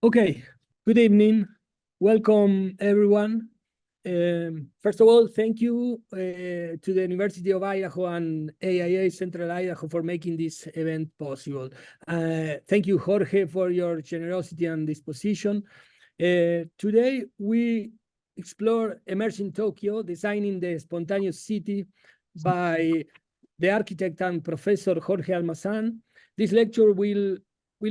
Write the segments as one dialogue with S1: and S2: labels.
S1: Okay, good evening. Welcome, everyone. First of all, thank you to the University of Idaho and AIA Central Idaho for making this event possible. Thank you, Jorge, for your generosity and disposition. Today, we explore Emerging Tokyo, Designing the Spontaneous City by the architect and professor Jorge Almazan. This lecture will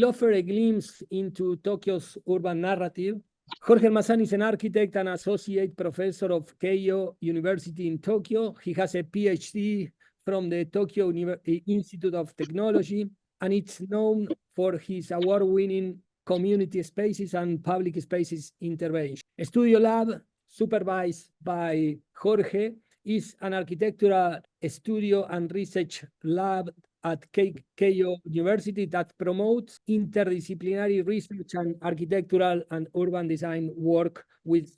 S1: offer a glimpse into Tokyo's urban narrative. Jorge Almazan is an architect and associate professor of Keio University in Tokyo. He has a PhD from the Tokyo Institute of Technology, and it's known for his award-winning community spaces and public spaces intervention. A studio lab supervised by Jorge is an architectural studio and research lab at Keio University that promotes interdisciplinary research and architectural and urban design work with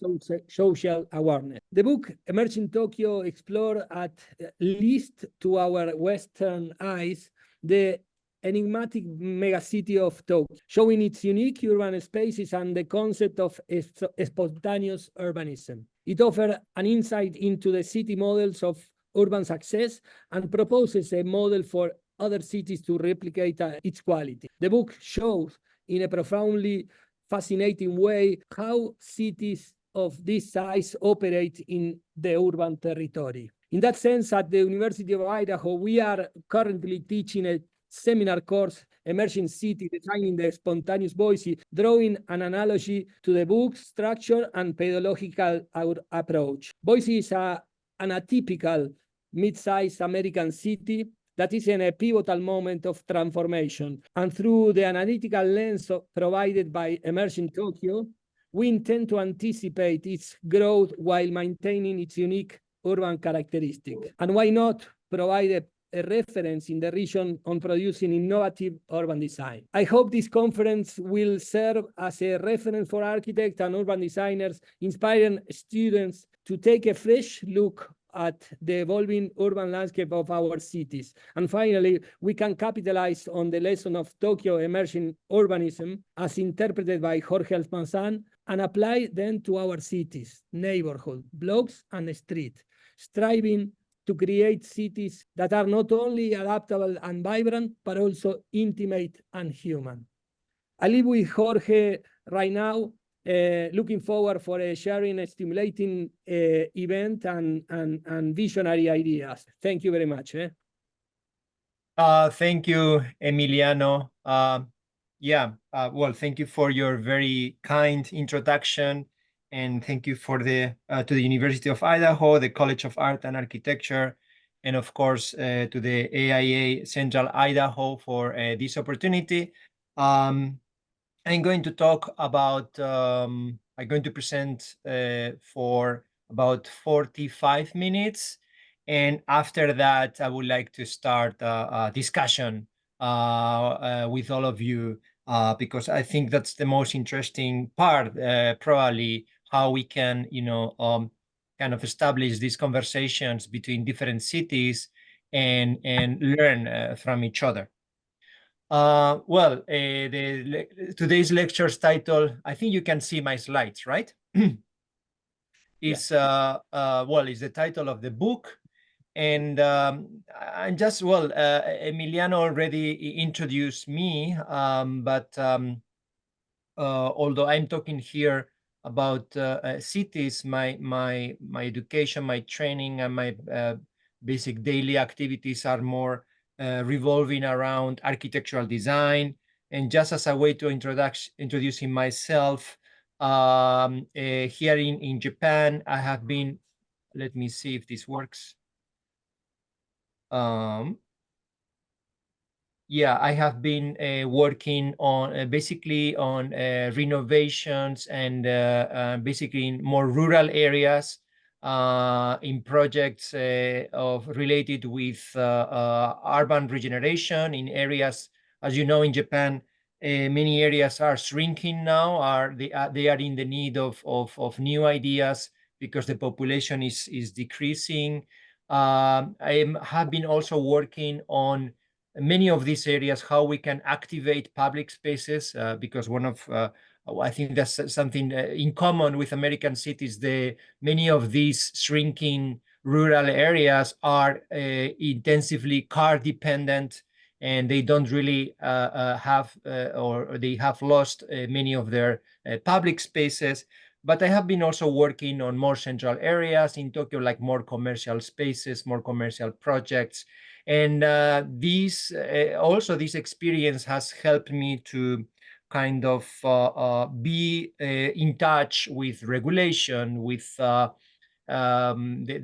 S1: social awareness. The book Emerging Tokyo explores, at least to our Western eyes, the enigmatic megacity of Tokyo, showing its unique urban spaces and the concept of spontaneous urbanism. It offers an insight into the city models of urban success and proposes a model for other cities to replicate its quality. The book shows in a profoundly fascinating way how cities of this size operate in the urban territory. In that sense, at the University of Idaho, we are currently teaching a seminar course, Emerging City, Designing the Spontaneous Voice, drawing an analogy to the book's structure and pedagogical approach. Boise is an atypical mid-sized American city that is in a pivotal moment of transformation. And through the analytical lens provided by Emerging Tokyo, we intend to anticipate its growth while maintaining its unique urban characteristic. And why not provide a reference in the region on producing innovative urban design. I hope this conference will serve as a reference for architects and urban designers, inspiring students to take a fresh look at the evolving urban landscape of our cities. And finally, we can capitalize on the lesson of Tokyo emerging urbanism as interpreted by Jorge Almazan and apply them to our cities, neighborhoods, blocks, and streets, striving to create cities that are not only adaptable and vibrant, but also intimate and human. I live with Jorge right now, looking forward for a sharing, a stimulating event and visionary ideas. Thank you very much.
S2: Thank you, Emiliano. Well, thank you for your very kind introduction, and thank you for to the University of Idaho, the College of Art and Architecture, and of course to the AIA Central Idaho for this opportunity. I'm going to talk about, I'm going to present for about 45 minutes. And after that, I would like to start a discussion with all of you, because I think that's the most interesting part, probably how we can, kind of establish these conversations between different cities and learn from each other. Today's lecture's title, I think you can see my slides, right? Is is the title of the book. And Emiliano already introduced me, but although I'm talking here about cities, my education, my training, and my basic daily activities are more revolving around architectural design. And just as a way to introducing myself, here in Japan, I have been, let me see if this works. I have been working on basically on renovations and basically in more rural areas, in projects related with urban regeneration in areas. As you know, in Japan, many areas are shrinking now. They are in the need of new ideas because the population is decreasing. I have been also working on many of these areas, how we can activate public spaces, because one of I think that's something in common with American cities. Many of these shrinking rural areas are intensively car dependent, and they don't really have or they have lost many of their public spaces. But I have been also working on more central areas in Tokyo, like more commercial spaces, more commercial projects. And this experience has helped me to kind of be in touch with regulation, with the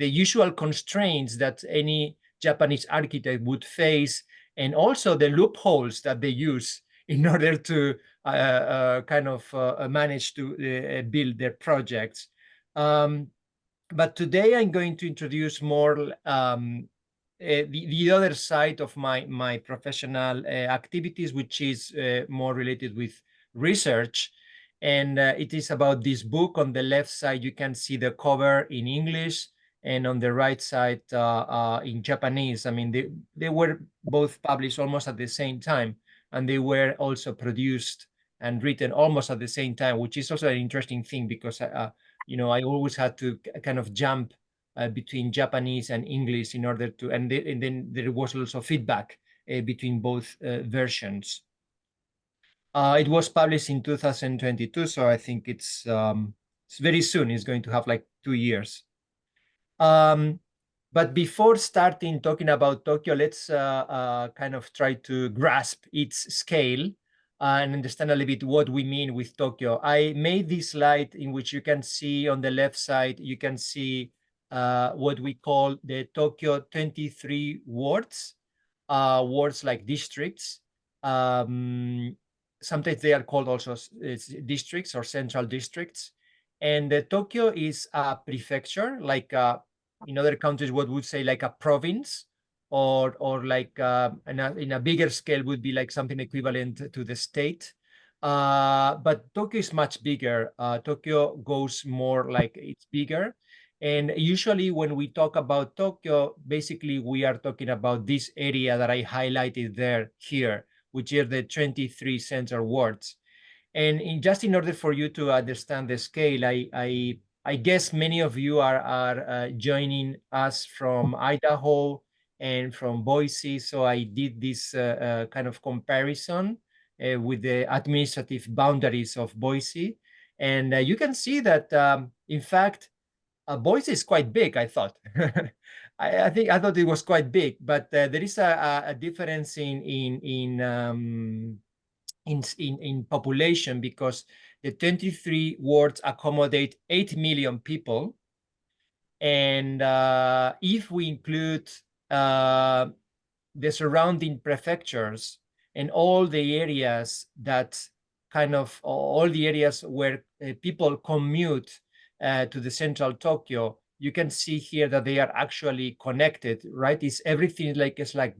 S2: usual constraints that any Japanese architect would face, and also the loopholes that they use in order to kind of manage to build their projects. But today I'm going to introduce more the other side of my professional activities, which is more related with research. And it is about this book. On the left side, you can see the cover in English, and on the right side in Japanese. I mean, they were both published almost at the same time, and they were also produced and written almost at the same time, which is also an interesting thing, because you know, I always had to kind of jump between Japanese and English in order to, and then there was also feedback between both versions. It was published in 2022, so I think it's very soon. It's going to have like 2 years. But before starting talking about Tokyo, let's kind of try to grasp its scale and understand a little bit what we mean with Tokyo. I made this slide in which you can see on the left side, you can see what we call the Tokyo 23 wards, wards like districts. Sometimes they are called also districts or central districts. And Tokyo is a prefecture, like in other countries, what would say like a province, or like in a bigger scale would be like something equivalent to the state. But Tokyo is much bigger. Tokyo goes more like it's bigger. And usually when we talk about Tokyo, basically we are talking about this area that I highlighted here, which are the 23 central wards. And just in order for you to understand the scale, I guess many of you are joining us from Idaho and from Boise. So I did this kind of comparison with the administrative boundaries of Boise. And you can see that, in fact, Boise is quite big, I thought. I thought it was quite big, but there is a difference in population, because the 23 wards accommodate 8 million people. And if we include the surrounding prefectures and all the areas that all the areas where people commute to the central Tokyo, you can see here that they are actually connected, right? It's everything like it's like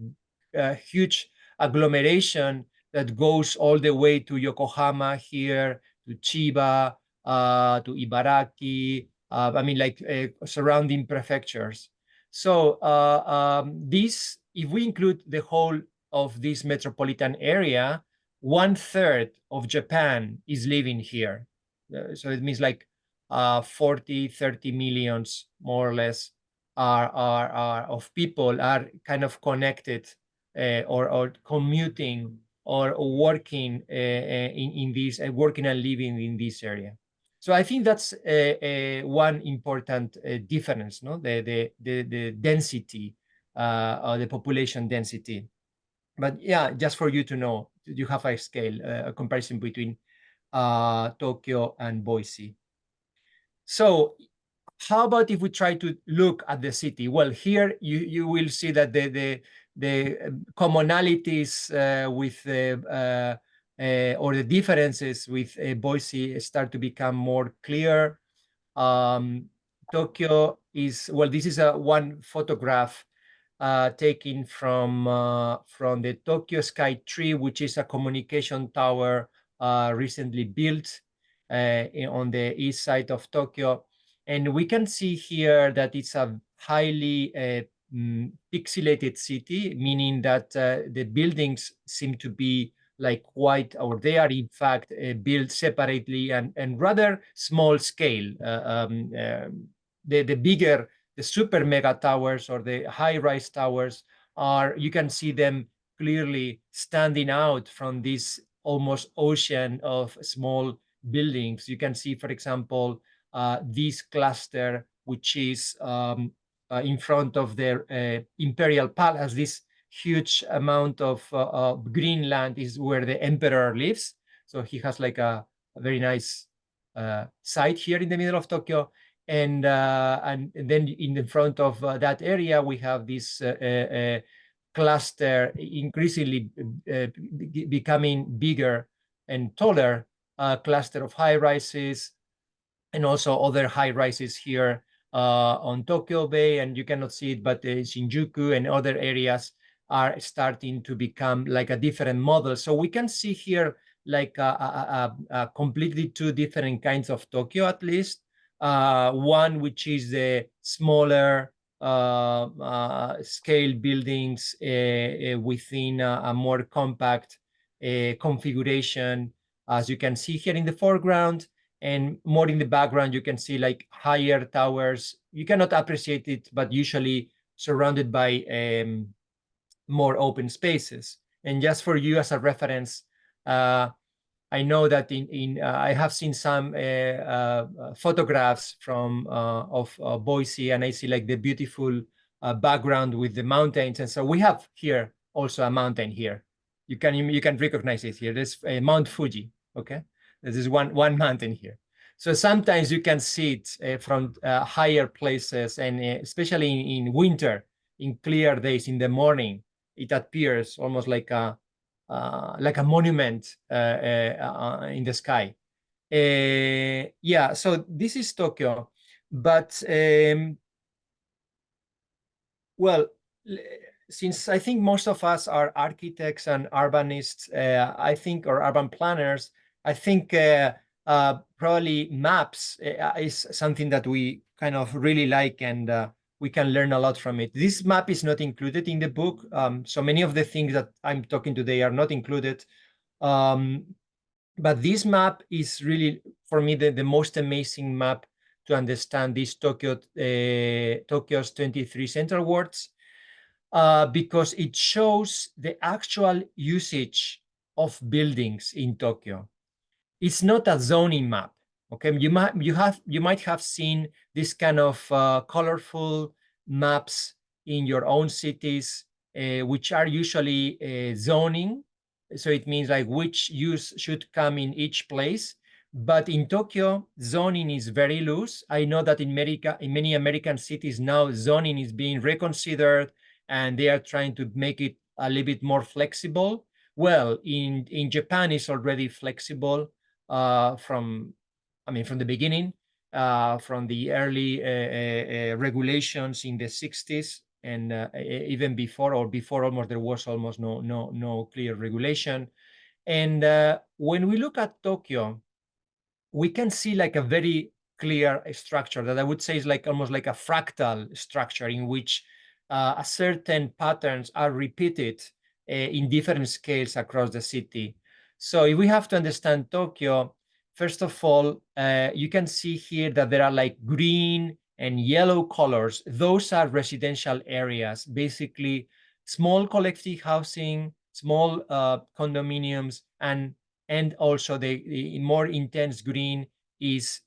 S2: a huge agglomeration that goes all the way to Yokohama here, to Chiba, to Ibaraki, I mean, like surrounding prefectures. So if we include the whole of this metropolitan area, 1/3 of Japan is living here. So it means like 40-30 millions, more or less, are of people are kind of connected or commuting or working in this, working and living in this area. So I think that's one important difference, no? The density, or the population density. But yeah, just for you to know, you have a scale, a comparison between Tokyo and Boise. So how about if we try to look at the city? Well, here you will see that the commonalities with or the differences with Boise start to become more clear. Tokyo is, well, this is one photograph taken from the Tokyo Sky Tree, which is a communication tower recently built on the east side of Tokyo. And we can see here that it's a highly pixelated city, meaning that the buildings seem to be like quite, or they are in fact built separately and rather small scale. The bigger, the super mega towers or the high-rise towers are, you can see them clearly standing out from this almost ocean of small buildings. You can see, for example, this cluster, which is in front of their imperial palace. This huge amount of green land is where the emperor lives. So he has like a very nice site here in the middle of Tokyo. And then in the front of that area, we have this cluster increasingly becoming bigger and taller, cluster of high rises, and also other high rises here on Tokyo Bay. And you cannot see it, but Shinjuku and other areas are starting to become like a different model. So we can see here like a completely two different kinds of Tokyo, at least. One which is the smaller scale buildings within a more compact configuration, as you can see here in the foreground. And more in the background, you can see like higher towers. You cannot appreciate it, but usually surrounded by more open spaces. And just for you as a reference, I know that I have seen some photographs from of Boise, and I see like the beautiful background with the mountains. And so we have here also a mountain here. You can recognize it here. There's Mount Fuji. Okay, this is one mountain here. So sometimes you can see it from higher places, and especially in winter, in clear days in the morning, it appears almost like a monument in the sky. Yeah, so this is Tokyo, but well, since I think most of us are architects and urbanists, I think, or urban planners, I think probably maps is something that we kind of really like, and we can learn a lot from it. This map is not included in the book, so many of the things that I'm talking today are not included. But this map is really, for me, the most amazing map to understand this Tokyo's 23 central wards, because it shows the actual usage of buildings in Tokyo. It's not a zoning map. Okay, you might have seen this kind of colorful maps in your own cities, which are usually zoning. So it means like which use should come in each place. But in Tokyo, zoning is very loose. I know that in many American cities now, zoning is being reconsidered, and they are trying to make it a little bit more flexible. Well, in Japan, it's already flexible from the beginning, from the early regulations in the 60s, and even before almost, there was almost no clear regulation. And when we look at Tokyo, we can see like a very clear structure that I would say is like almost like a fractal structure, in which a certain patterns are repeated in different scales across the city. So if we have to understand Tokyo, first of all, you can see here that there are like green and yellow colors. Those are residential areas, basically small collective housing, small condominiums, and also the more intense green is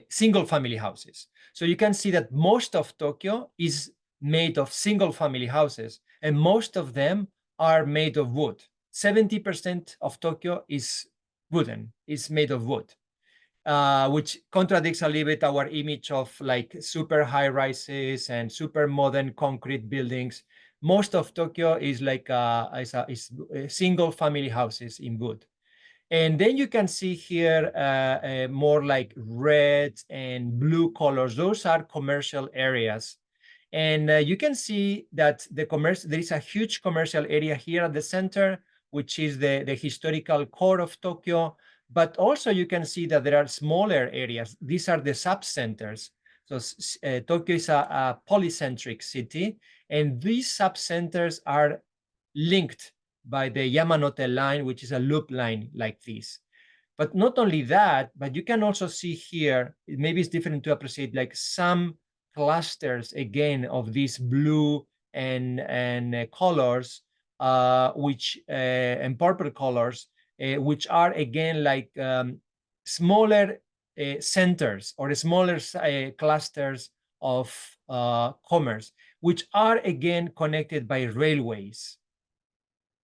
S2: single family houses. So you can see that most of Tokyo is made of single family houses, and most of them are made of wood. 70% of Tokyo is wooden, is made of wood, which contradicts a little bit our image of like super high rises and super modern concrete buildings. Most of Tokyo is like is single family houses in wood. And then you can see here more like red and blue colors. Those are commercial areas. And you can see that there is a huge commercial area here at the center, which is the historical core of Tokyo. But also you can see that there are smaller areas. These are the sub-centers. So Tokyo is a polycentric city, and these sub-centers are linked by the Yamanote line, which is a loop line like this. But not only that, but you can also see here, maybe it's different to appreciate like some clusters again of these blue and colors, which and purple colors, which are again like smaller centers or smaller clusters of commerce, which are again connected by railways.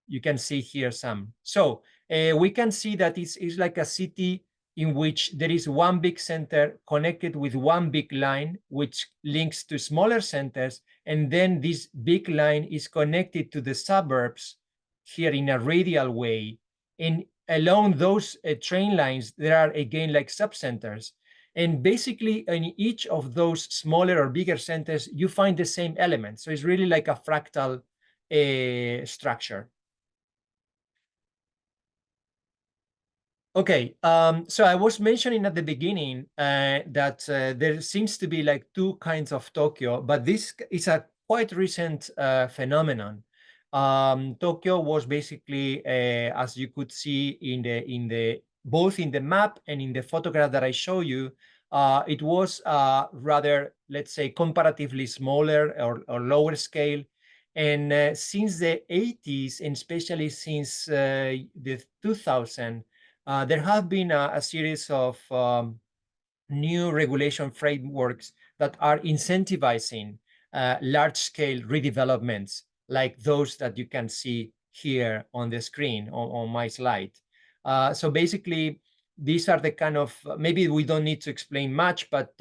S2: You can see here some. So we can see that it's like a city in which there is one big center connected with one big line, which links to smaller centers. And then this big line is connected to the suburbs here in a radial way. And along those train lines, there are again like subcenters. And basically in each of those smaller or bigger centers, you find the same elements. So it's really like a fractal structure. Okay, so I was mentioning at the beginning that there seems to be like two kinds of Tokyo, but this is a quite recent phenomenon. Tokyo was basically, as you could see in the both in the map and in the photograph that I show you, it was rather, let's say, comparatively smaller or lower scale. And since the 80s, and especially since the 2000s, there have been a series of new regulation frameworks that are incentivizing large-scale redevelopments like those that you can see here on the screen on my slide. So basically, these are the kind of, maybe we don't need to explain much, but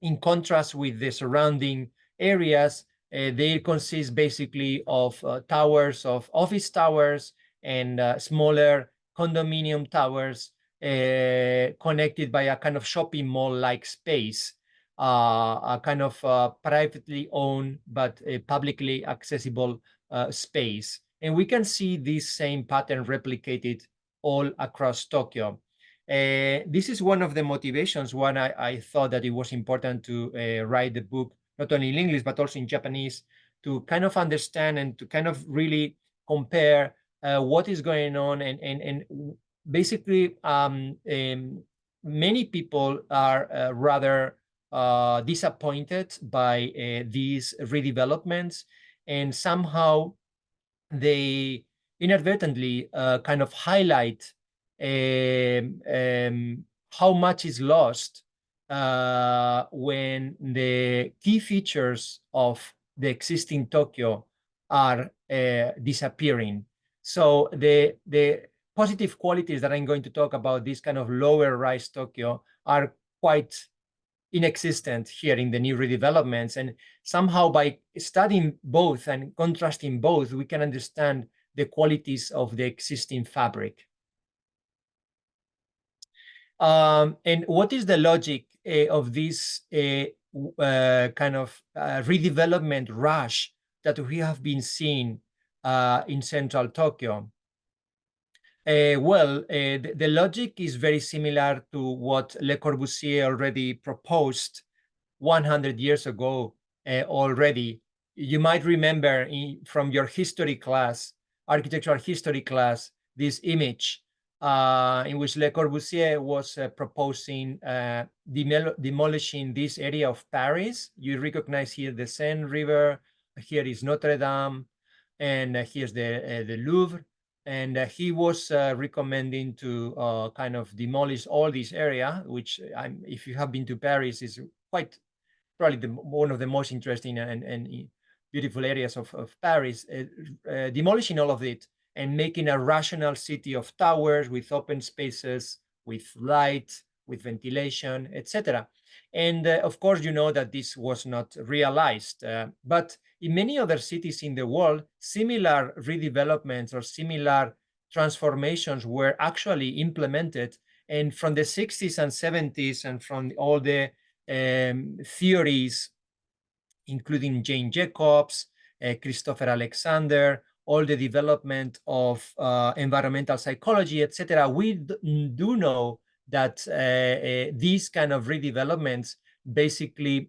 S2: in contrast with the surrounding areas, they consist basically of towers, of office towers, and smaller condominium towers connected by a kind of shopping mall-like space, a kind of privately owned but publicly accessible space. And we can see this same pattern replicated all across Tokyo. This is one of the motivations when I thought that it was important to write the book, not only in English, but also in Japanese, to kind of understand and to kind of really compare what is going on. And basically, many people are rather disappointed by these redevelopments, and somehow they inadvertently kind of highlight how much is lost when the key features of the existing Tokyo are disappearing. So the positive qualities that I'm going to talk about, this kind of lower rise Tokyo, are quite inexistent here in the new redevelopments. And somehow by studying both and contrasting both, we can understand the qualities of the existing fabric. And what is the logic of this kind of redevelopment rush that we have been seeing in central Tokyo? The logic is very similar to what Le Corbusier already proposed 100 years ago already. You might remember from your history class, architectural history class, this image in which Le Corbusier was proposing demolishing this area of Paris. You recognize here the Seine River, here is Notre Dame, and here's the Louvre. And he was recommending to kind of demolish all this area, which if you have been to Paris, is quite probably one of the most interesting and beautiful areas of Paris, demolishing all of it and making a rational city of towers with open spaces, with light, with ventilation, etc. And of course, you know that this was not realized. But in many other cities in the world, similar redevelopments or similar transformations were actually implemented. And from the 60s and 70s, and from all the theories, including Jane Jacobs, Christopher Alexander, all the development of environmental psychology, etc., we do know that these kind of redevelopments basically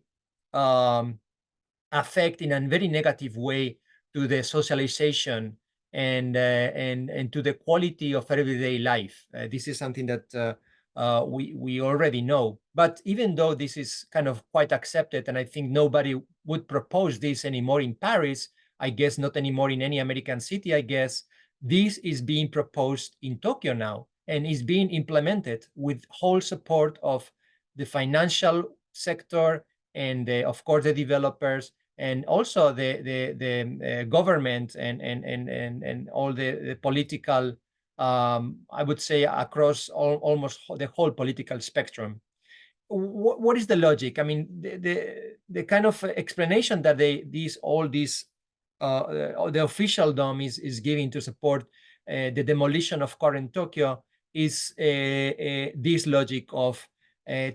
S2: affect in a very negative way to the socialization and to the quality of everyday life. This is something that we already know. But even though this is kind of quite accepted, and I think nobody would propose this anymore in Paris, I guess not anymore in any American city, I guess, this is being proposed in Tokyo now and is being implemented with whole support of the financial sector and of course the developers, and also the government and all the political, I would say, across almost the whole political spectrum. What is the logic? I mean, the kind of explanation that the official DOM is giving to support the demolition of current Tokyo is this logic of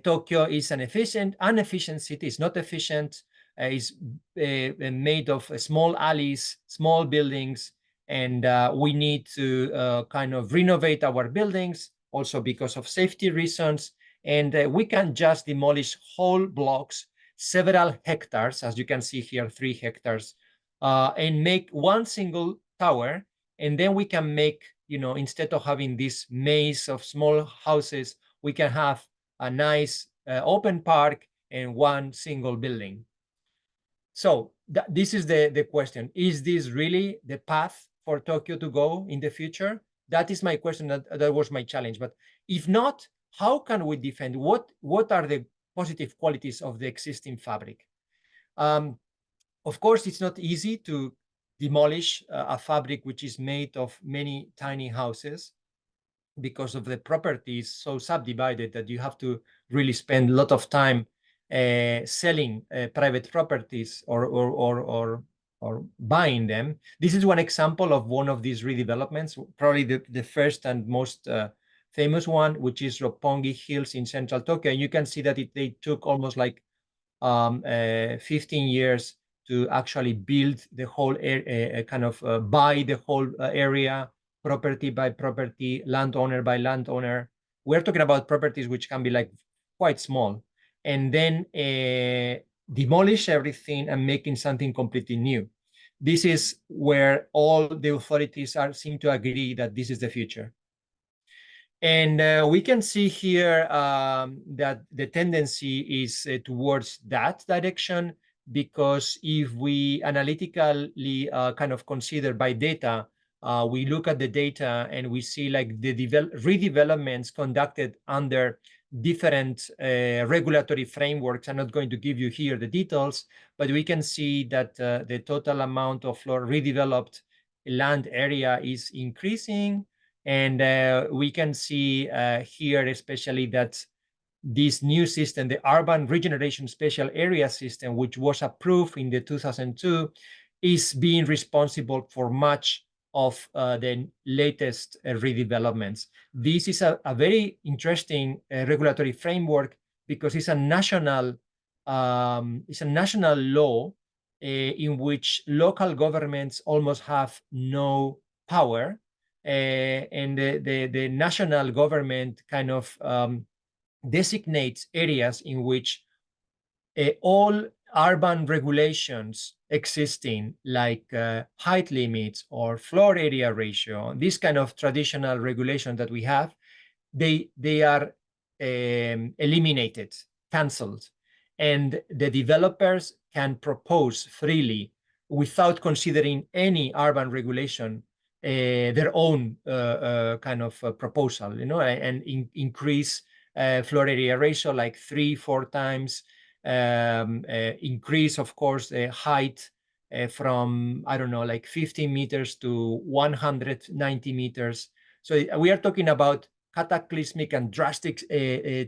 S2: Tokyo is an inefficient city. It's not efficient. Is made of small alleys, small buildings, and we need to kind of renovate our buildings also because of safety reasons. And we can just demolish whole blocks, several hectares, as you can see here, 3 hectares, and make one single tower. And then we can make, instead of having this maze of small houses, we can have a nice open park and one single building. So this is the question. Is this really the path for Tokyo to go in the future? That is my question. That was my challenge. But if not, how can we defend? What are the positive qualities of the existing fabric? Of course, it's not easy to demolish a fabric which is made of many tiny houses, because of the properties so subdivided that you have to really spend a lot of time selling private properties or buying them. This is one example of one of these redevelopments, probably the first and most famous one, which is Roppongi Hills in central Tokyo. And you can see that they took almost like 15 years to actually build the whole buy the whole area, property by property, landowner by landowner. We're talking about properties which can be like quite small, and then demolish everything and making something completely new. This is where all the authorities seem to agree that this is the future. And we can see here that the tendency is towards that direction, because if we analytically kind of consider by data, we look at the data and we see like the redevelopments conducted under different regulatory frameworks. I'm not going to give you here the details, but we can see that the total amount of redeveloped land area is increasing. And we can see here especially that this new system, the Urban Regeneration Special Area System, which was approved in the 2002, is being responsible for much of the latest redevelopments. This is a very interesting regulatory framework, because it's a national law in which local governments almost have no power. And the national government kind of designates areas in which all urban regulations existing, like height limits or floor area ratio, this kind of traditional regulation that we have, they are eliminated, canceled, and the developers can propose freely, without considering any urban regulation, their own kind of proposal, and increase floor area ratio like 3-4 times, increase, of course, the height from, I don't know, like 15 meters to 190 meters. So we are talking about cataclysmic and drastic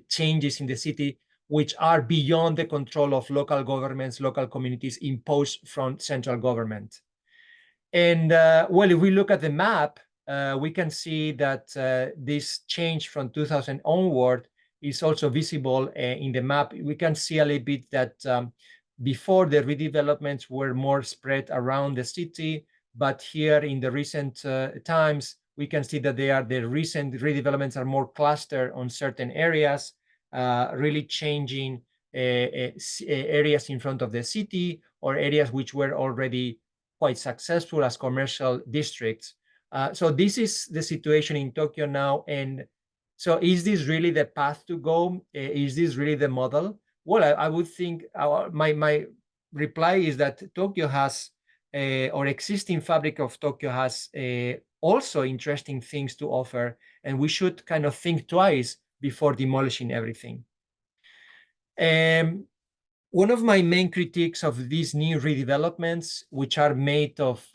S2: changes in the city, which are beyond the control of local governments, local communities, imposed from central government. And well, if we look at the map, we can see that this change from 2000 onward is also visible in the map. We can see a little bit that before the redevelopments were more spread around the city, but here in the recent times, we can see that the recent redevelopments are more clustered on certain areas, really changing areas in front of the city, or areas which were already quite successful as commercial districts. So this is the situation in Tokyo now. And so is this really the path to go? Is this really the model? Well, I would think my reply is that Tokyo has, or existing fabric of Tokyo has also interesting things to offer, and we should kind of think twice before demolishing everything. One of my main critiques of these new redevelopments, which are made of,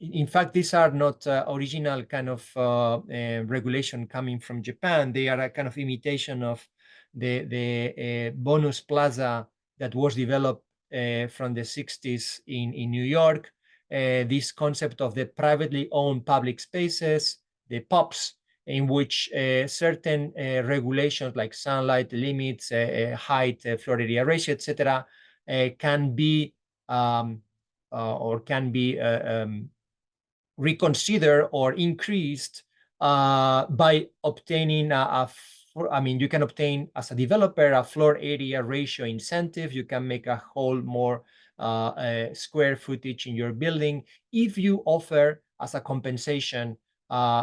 S2: in fact, these are not original kind of regulation coming from Japan. They are a kind of imitation of the bonus plaza that was developed from the 60s in New York. This concept of the privately owned public spaces, the POPs, in which certain regulations like sunlight limits, height, floor area ratio, etc., can be reconsidered or increased by obtaining you can obtain as a developer a floor area ratio incentive. You can make a whole more square footage in your building if you offer as a compensation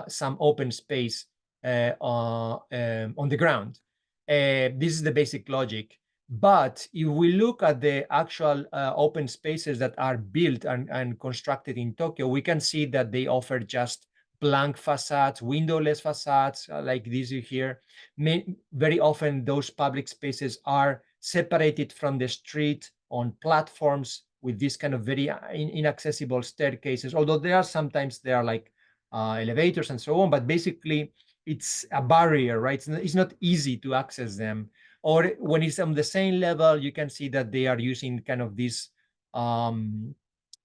S2: some open space on the ground. This is the basic logic. But if we look at the actual open spaces that are built and constructed in Tokyo, we can see that they offer just blank facades, windowless facades, like these here. Very often those public spaces are separated from the street on platforms with this kind of very inaccessible staircases, although there are like elevators and so on, but basically it's a barrier, right? It's not easy to access them. Or when it's on the same level, you can see that they are using kind of these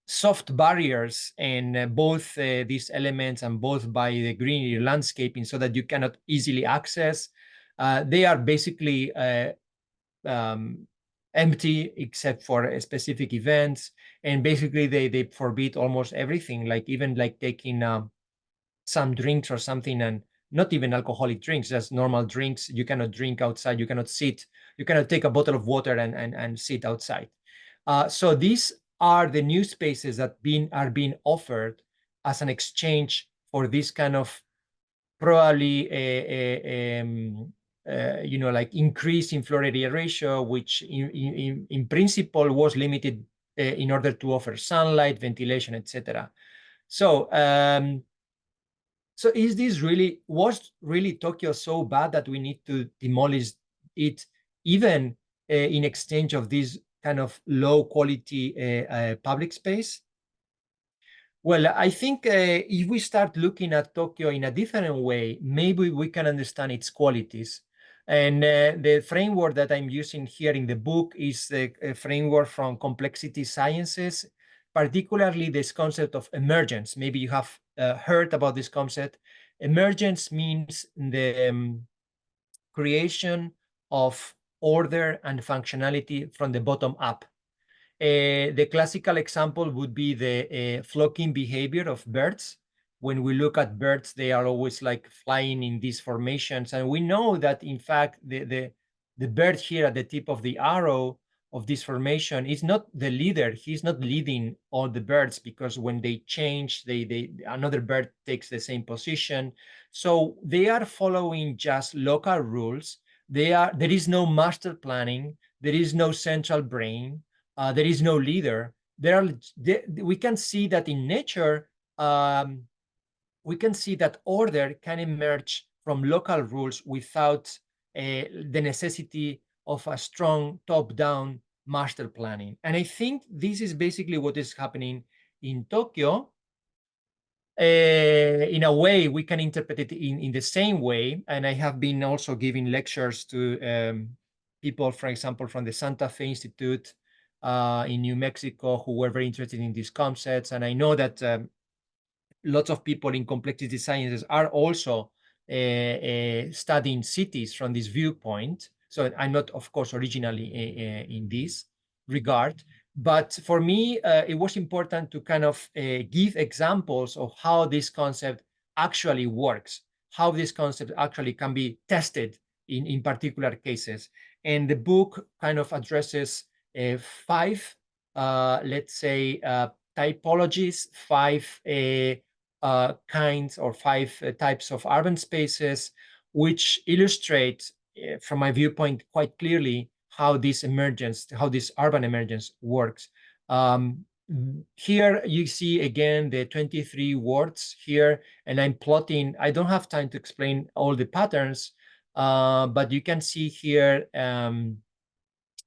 S2: soft barriers and both these elements and both by the greenery landscaping so that you cannot easily access. They are basically empty except for specific events. And basically they forbid almost everything, like even like taking some drinks or something, and not even alcoholic drinks, just normal drinks. You cannot drink outside. You cannot sit. You cannot take a bottle of water and sit outside. So these are the new spaces that are being offered as an exchange for this kind of probably like increase in floor area ratio, which in principle was limited in order to offer sunlight, ventilation, etc. So so was really Tokyo so bad that we need to demolish it, even in exchange of this kind of low quality public space? Well, I think if we start looking at Tokyo in a different way, maybe we can understand its qualities. And the framework that I'm using here in the book is the framework from complexity sciences, particularly this concept of emergence. Maybe you have heard about this concept. Emergence means the creation of order and functionality from the bottom up. The classical example would be the flocking behavior of birds. When we look at birds, they are always like flying in these formations. And we know that, in fact, the bird here at the tip of the arrow of this formation is not the leader. He's not leading all the birds, because when they change, another bird takes the same position. So they are following just local rules. There is no master planning. There is no central brain. There is no leader. We can see that in nature, we can see that order can emerge from local rules without the necessity of a strong top-down master planning. And I think this is basically what is happening in Tokyo. In a way, we can interpret it in the same way. And I have been also giving lectures to people, for example, from the Santa Fe Institute in New Mexico, who were very interested in these concepts. And I know that lots of people in complexity sciences are also studying cities from this viewpoint. So I'm not, of course, originally in this regard. But for me, it was important to kind of give examples of how this concept actually works, how this concept actually can be tested in particular cases. And the book kind of addresses 5, let's say, typologies, 5 kinds or 5 types of urban spaces, which illustrate, from my viewpoint, quite clearly how this emergence, how this urban emergence works. Here you see again the 23 wards here, and I'm plotting. I don't have time to explain all the patterns, but you can see here in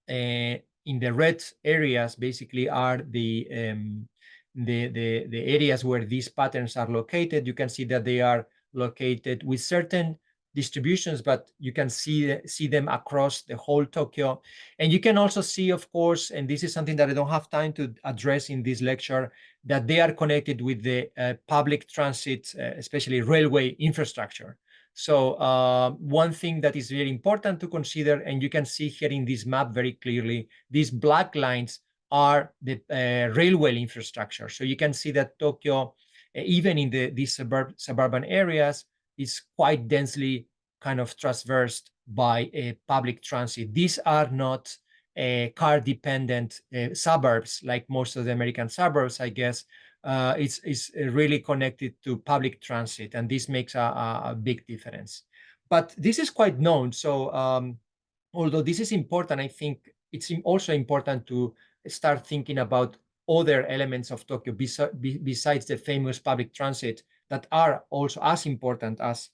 S2: the red areas basically are the areas where these patterns are located. You can see that they are located with certain distributions, but you can see them across the whole Tokyo. And you can also see, of course, and this is something that I don't have time to address in this lecture, that they are connected with the public transit, especially railway infrastructure. So one thing that is very important to consider, and you can see here in this map very clearly, these black lines are the railway infrastructure. So you can see that Tokyo, even in these suburban areas, is quite densely kind of traversed by public transit. These are not car-dependent suburbs like most of the American suburbs, I guess. It's really connected to public transit, and this makes a big difference. But this is quite known. So although this is important, I think it's also important to start thinking about other elements of Tokyo besides the famous public transit that are also as important as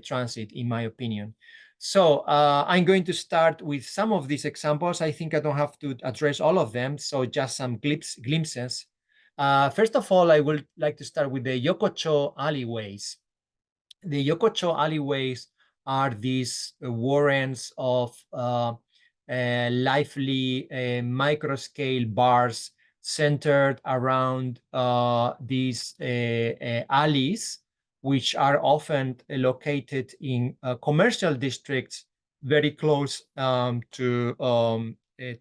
S2: transit, in my opinion. So I'm going to start with some of these examples. I think I don't have to address all of them, so just some glimpses. First of all, I would like to start with the Yokocho alleyways. The Yokocho alleyways are these warrens of lively micro-scale bars centered around these alleys, which are often located in commercial districts very close to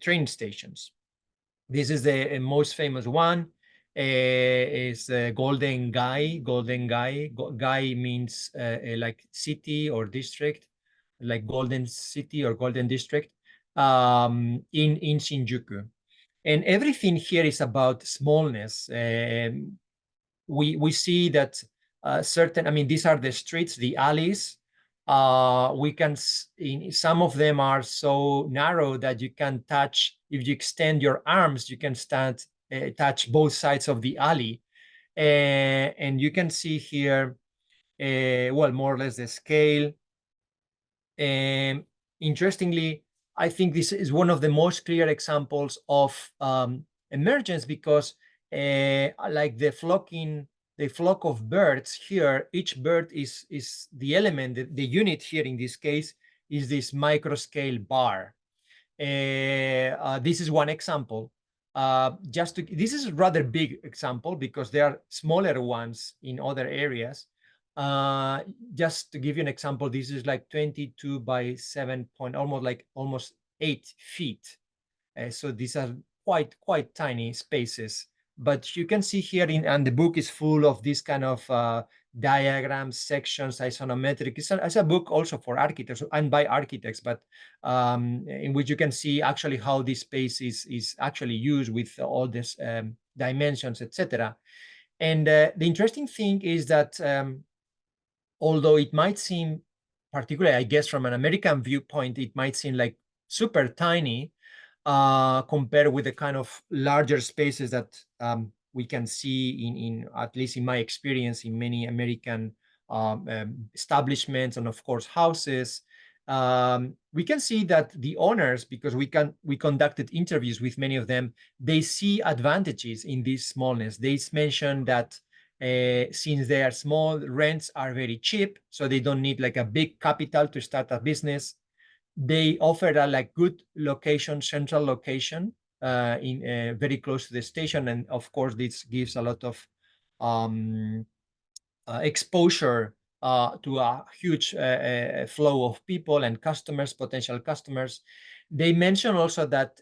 S2: train stations. This is the most famous one. Is Golden Gai. Golden Gai. Gai means like city or district, like Golden City or Golden District in Shinjuku. And everything here is about smallness. We see that certain, I mean, these are the streets, the alleys. We can, some of them are so narrow that you can touch, if you extend your arms, you can touch both sides of the alley. And you can see here, well, more or less the scale. Interestingly, I think this is one of the most clear examples of emergence, because like the flock of birds here, each bird is the element, the unit here in this case is this micro scale bar. This is one example. This is a rather big example because there are smaller ones in other areas. Just to give you an example, this is like 22 by 7 point, almost 8 feet. So these are quite tiny spaces. But you can see here, and the book is full of this kind of diagrams, sections, isonometric. It's a book also for architects and by architects, but in which you can see actually how this space is actually used with all these dimensions, etc. And the interesting thing is that although it might seem, particularly, I guess, from an American viewpoint, it might seem like super tiny compared with the kind of larger spaces that we can see in at least in my experience, in many American establishments and, of course, houses. We can see that the owners, because we conducted interviews with many of them, they see advantages in this smallness. They mentioned that since they are small, rents are very cheap, so they don't need like a big capital to start a business. They offer a like good location, central location, in very close to the station, and of course this gives a lot of exposure to a huge flow of people and customers, potential customers. They mention also that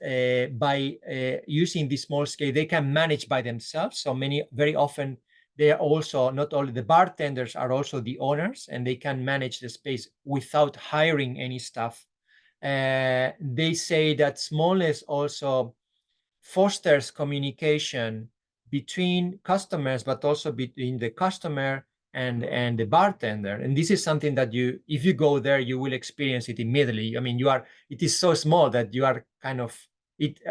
S2: by using this small scale, they can manage by themselves. So very often, they are also, not only the bartenders are also the owners, and they can manage the space without hiring any staff. They say that smallness also fosters communication between customers, but also between the customer and the bartender. And this is something that if you go there, you will experience it immediately. I mean, it is so small that you are kind of,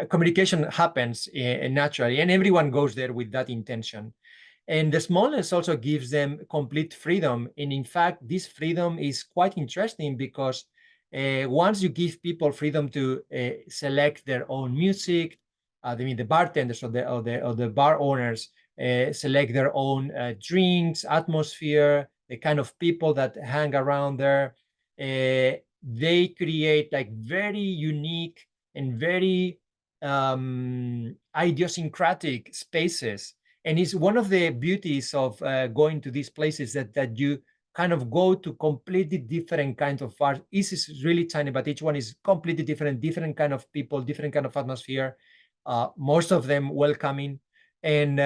S2: communication happens naturally, and everyone goes there with that intention. And the smallness also gives them complete freedom. And in fact, this freedom is quite interesting because once you give people freedom to select their own music, the bartenders or the bar owners select their own drinks, atmosphere, the kind of people that hang around there. They create like very unique and very idiosyncratic spaces. And it's one of the beauties of going to these places that you kind of go to completely different kinds of art. This is really tiny, but each one is completely different kind of people, different kind of atmosphere. Most of them welcoming, and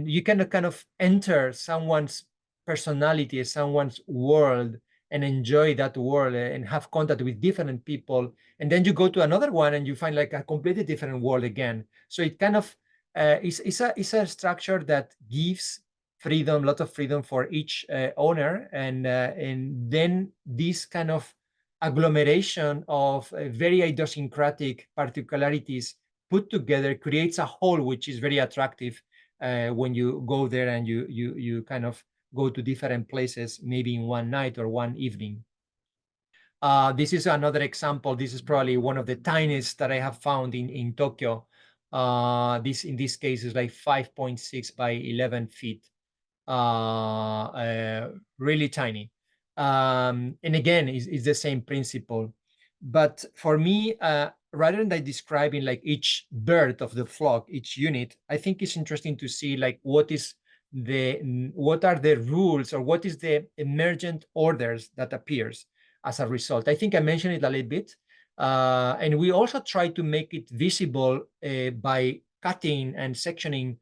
S2: you can kind of enter someone's personality, someone's world, and enjoy that world and have contact with different people. And then you go to another one and you find like a completely different world again. So it kind of it's a structure that gives freedom, a lot of freedom for each owner, and then this kind of agglomeration of very idiosyncratic particularities put together creates a whole which is very attractive when you go there and you kind of go to different places, maybe in one night or one evening. This is another example. This is probably one of the tiniest that I have found in Tokyo. This in this case is like 5.6 by 11 feet. Really tiny. And again, it's the same principle. But for me, rather than describing like each bird of the flock, each unit, I think it's interesting to see like what are the rules, or what is the emergent orders that appears as a result. I think I mentioned it a little bit. And we also try to make it visible by cutting and sectioning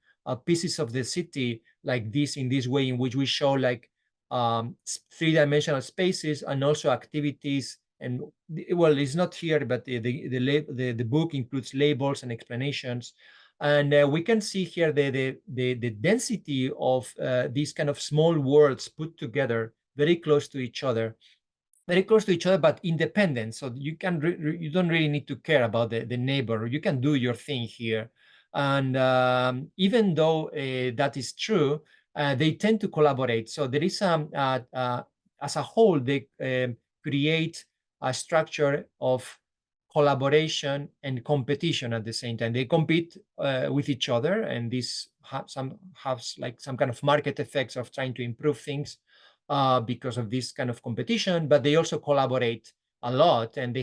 S2: pieces of the city like this, in this way, in which we show like three-dimensional spaces and also activities. And well, it's not here, but the book includes labels and explanations. And we can see here the density of these kind of small worlds put together very close to each other. But independent. So you don't really need to care about the neighbor. You can do your thing here. And even though that is true, they tend to collaborate. So there is as a whole, they create a structure of collaboration and competition at the same time. They compete with each other, and this has like some kind of market effects of trying to improve things because of this kind of competition. But they also collaborate a lot, and they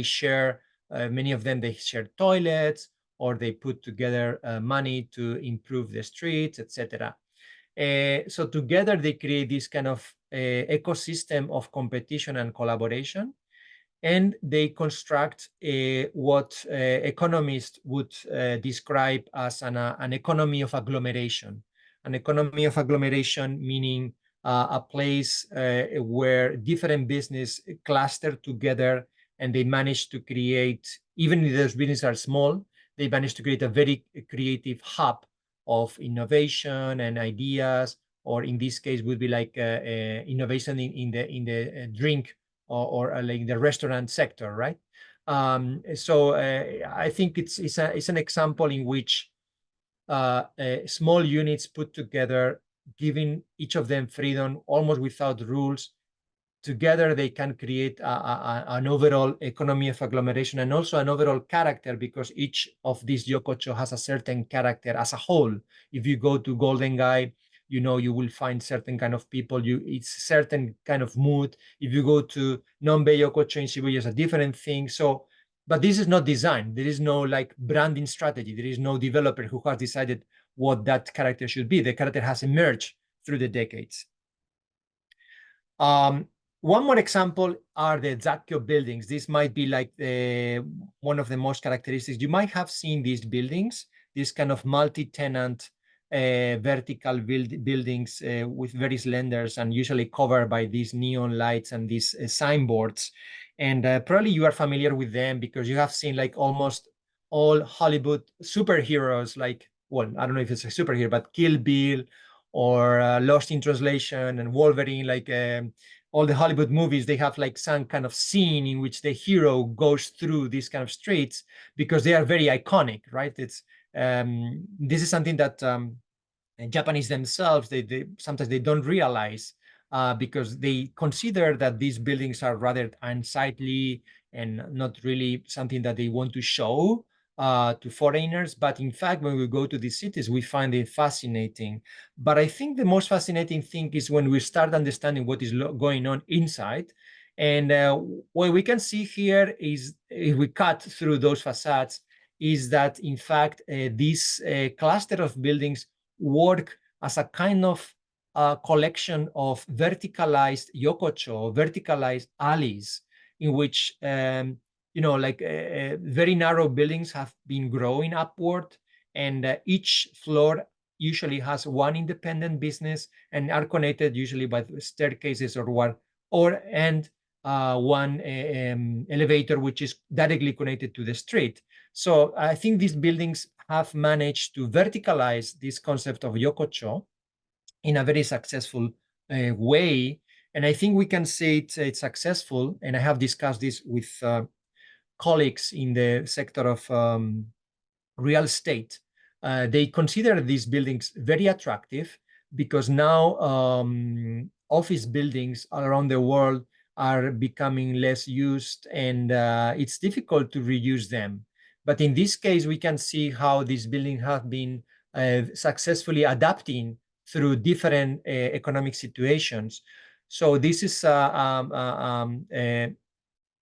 S2: share, many of them, they share toilets, or they put together money to improve the streets, etc. So together they create this kind of ecosystem of competition and collaboration, and they construct what economists would describe as an economy of agglomeration. An economy of agglomeration meaning a place where different business cluster together, and they manage to create, even if those businesses are small, they manage to create a very creative hub of innovation and ideas, or in this case would be like innovation in the drink or like the restaurant sector, right? So I think it's an example in which small units put together, giving each of them freedom, almost without rules. Together they can create an overall economy of agglomeration, and also an overall character, because each of these yokocho has a certain character as a whole. If you go to Golden Guy, you will find certain kind of people. It's certain kind of mood. If you go to Nombe Yokocho in Shibuya, it's a different thing. So, but this is not design. There is no like branding strategy. There is no developer who has decided what that character should be. The character has emerged through the decades. One more example are the Zakkyo buildings. This might be like one of the most characteristics. You might have seen these buildings, these kind of multi-tenant vertical buildings with very slender and usually covered by these neon lights and these signboards. And probably you are familiar with them because you have seen like almost all Hollywood superheroes, like, well, I don't know if it's a superhero, but Kill Bill or Lost in Translation and Wolverine, like all the Hollywood movies, they have like some kind of scene in which the hero goes through these kind of streets because they are very iconic, right? It's this is something that Japanese themselves, they sometimes they don't realize because they consider that these buildings are rather unsightly and not really something that they want to show to foreigners. But in fact, when we go to these cities, we find it fascinating. But I think the most fascinating thing is when we start understanding what is going on inside. And what we can see here is, if we cut through those facades, is that in fact this cluster of buildings work as a kind of collection of verticalized yokocho, verticalized alleys, in which like very narrow buildings have been growing upward, and each floor usually has one independent business and are connected usually by staircases or one elevator which is directly connected to the street. So I think these buildings have managed to verticalize this concept of yokocho in a very successful way. And I think we can say it's successful. And I have discussed this with colleagues in the sector of real estate. They consider these buildings very attractive because now office buildings around the world are becoming less used, and it's difficult to reuse them. But in this case, we can see how these buildings have been successfully adapting through different economic situations. So this is a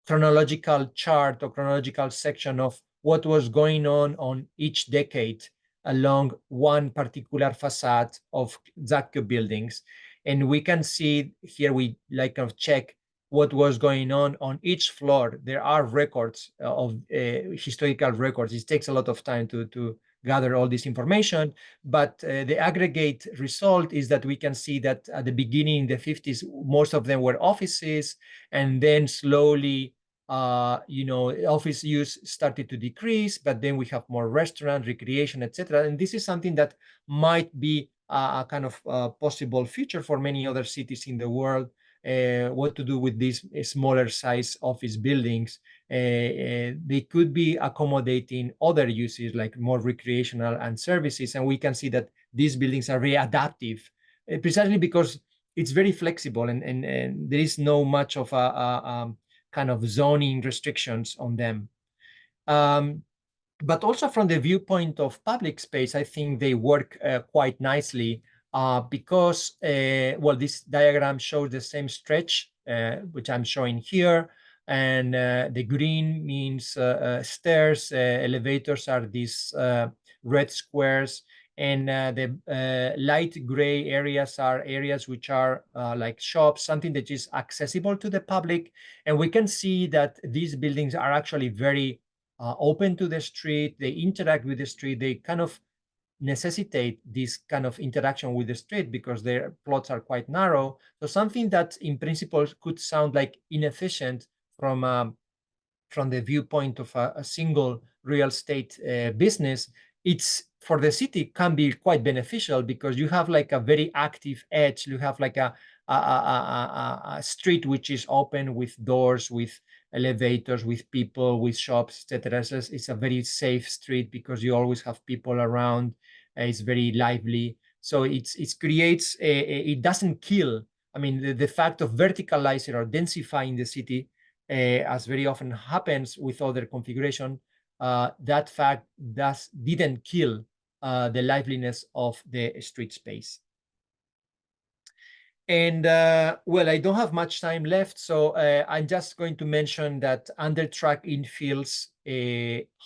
S2: chronological chart or chronological section of what was going on each decade along one particular facade of Zakko buildings. And we can see here, we like kind of check what was going on each floor. There are records of historical records. It takes a lot of time to gather all this information, but the aggregate result is that we can see that at the beginning in the 50s, most of them were offices, and then slowly office use started to decrease, but then we have more restaurant, recreation, etc. And this is something that might be a kind of possible future for many other cities in the world. What to do with these smaller size office buildings? They could be accommodating other uses like more recreational and services. And we can see that these buildings are very adaptive, precisely because it's very flexible, and there is no much of a kind of zoning restrictions on them. But also from the viewpoint of public space, I think they work quite nicely because, well, this diagram shows the same stretch, which I'm showing here. And the green means stairs, elevators are these red squares. And the light gray areas are areas which are like shops, something that is accessible to the public. And we can see that these buildings are actually very open to the street. They interact with the street. They kind of necessitate this kind of interaction with the street because their plots are quite narrow. So something that in principle could sound like inefficient from the viewpoint of a single real estate business, it's for the city can be quite beneficial because you have like a very active edge. You have like a street which is open with doors, with elevators, with people, with shops, etc. So it's a very safe street because you always have people around. It's very lively. So it creates it doesn't kill. I mean, the fact of verticalizing or densifying the city, as very often happens with other configuration, that fact didn't kill the liveliness of the street space. And well, I don't have much time left, so I'm just going to mention that under-track infills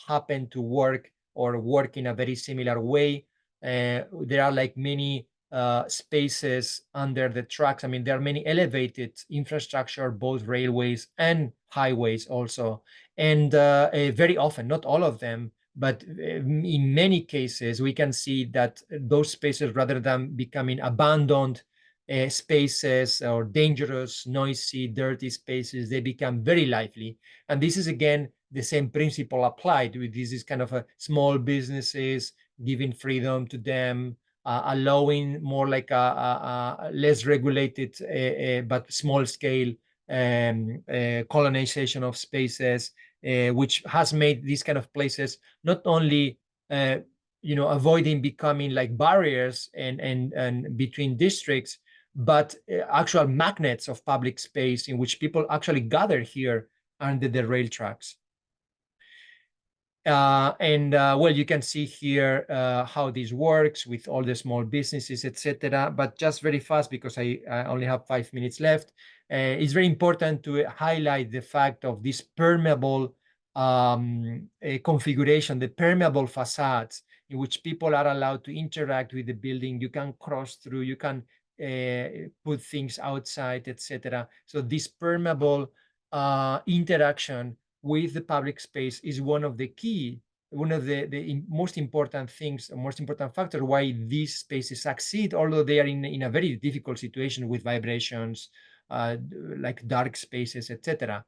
S2: happen to work in a very similar way. There are like many spaces under the tracks. I mean, there are many elevated infrastructure, both railways and highways also. And very often, not all of them, but in many cases, we can see that those spaces, rather than becoming abandoned spaces or dangerous, noisy, dirty spaces, they become very lively. And this is, again, the same principle applied with this kind of small businesses, giving freedom to them, allowing more like a less regulated but small scale colonization of spaces, which has made these kind of places not only avoiding becoming like barriers and between districts, but actual magnets of public space in which people actually gather here under the rail tracks. Well, you can see here how this works with all the small businesses, etc. But just very fast, because I only have 5 minutes left, it's very important to highlight the fact of this permeable configuration, the permeable facades in which people are allowed to interact with the building. You can cross through, you can put things outside, etc. So this permeable interaction with the public space is one of the most important things, most important factor why these spaces succeed, although they are in a very difficult situation with vibrations, like dark spaces, etc.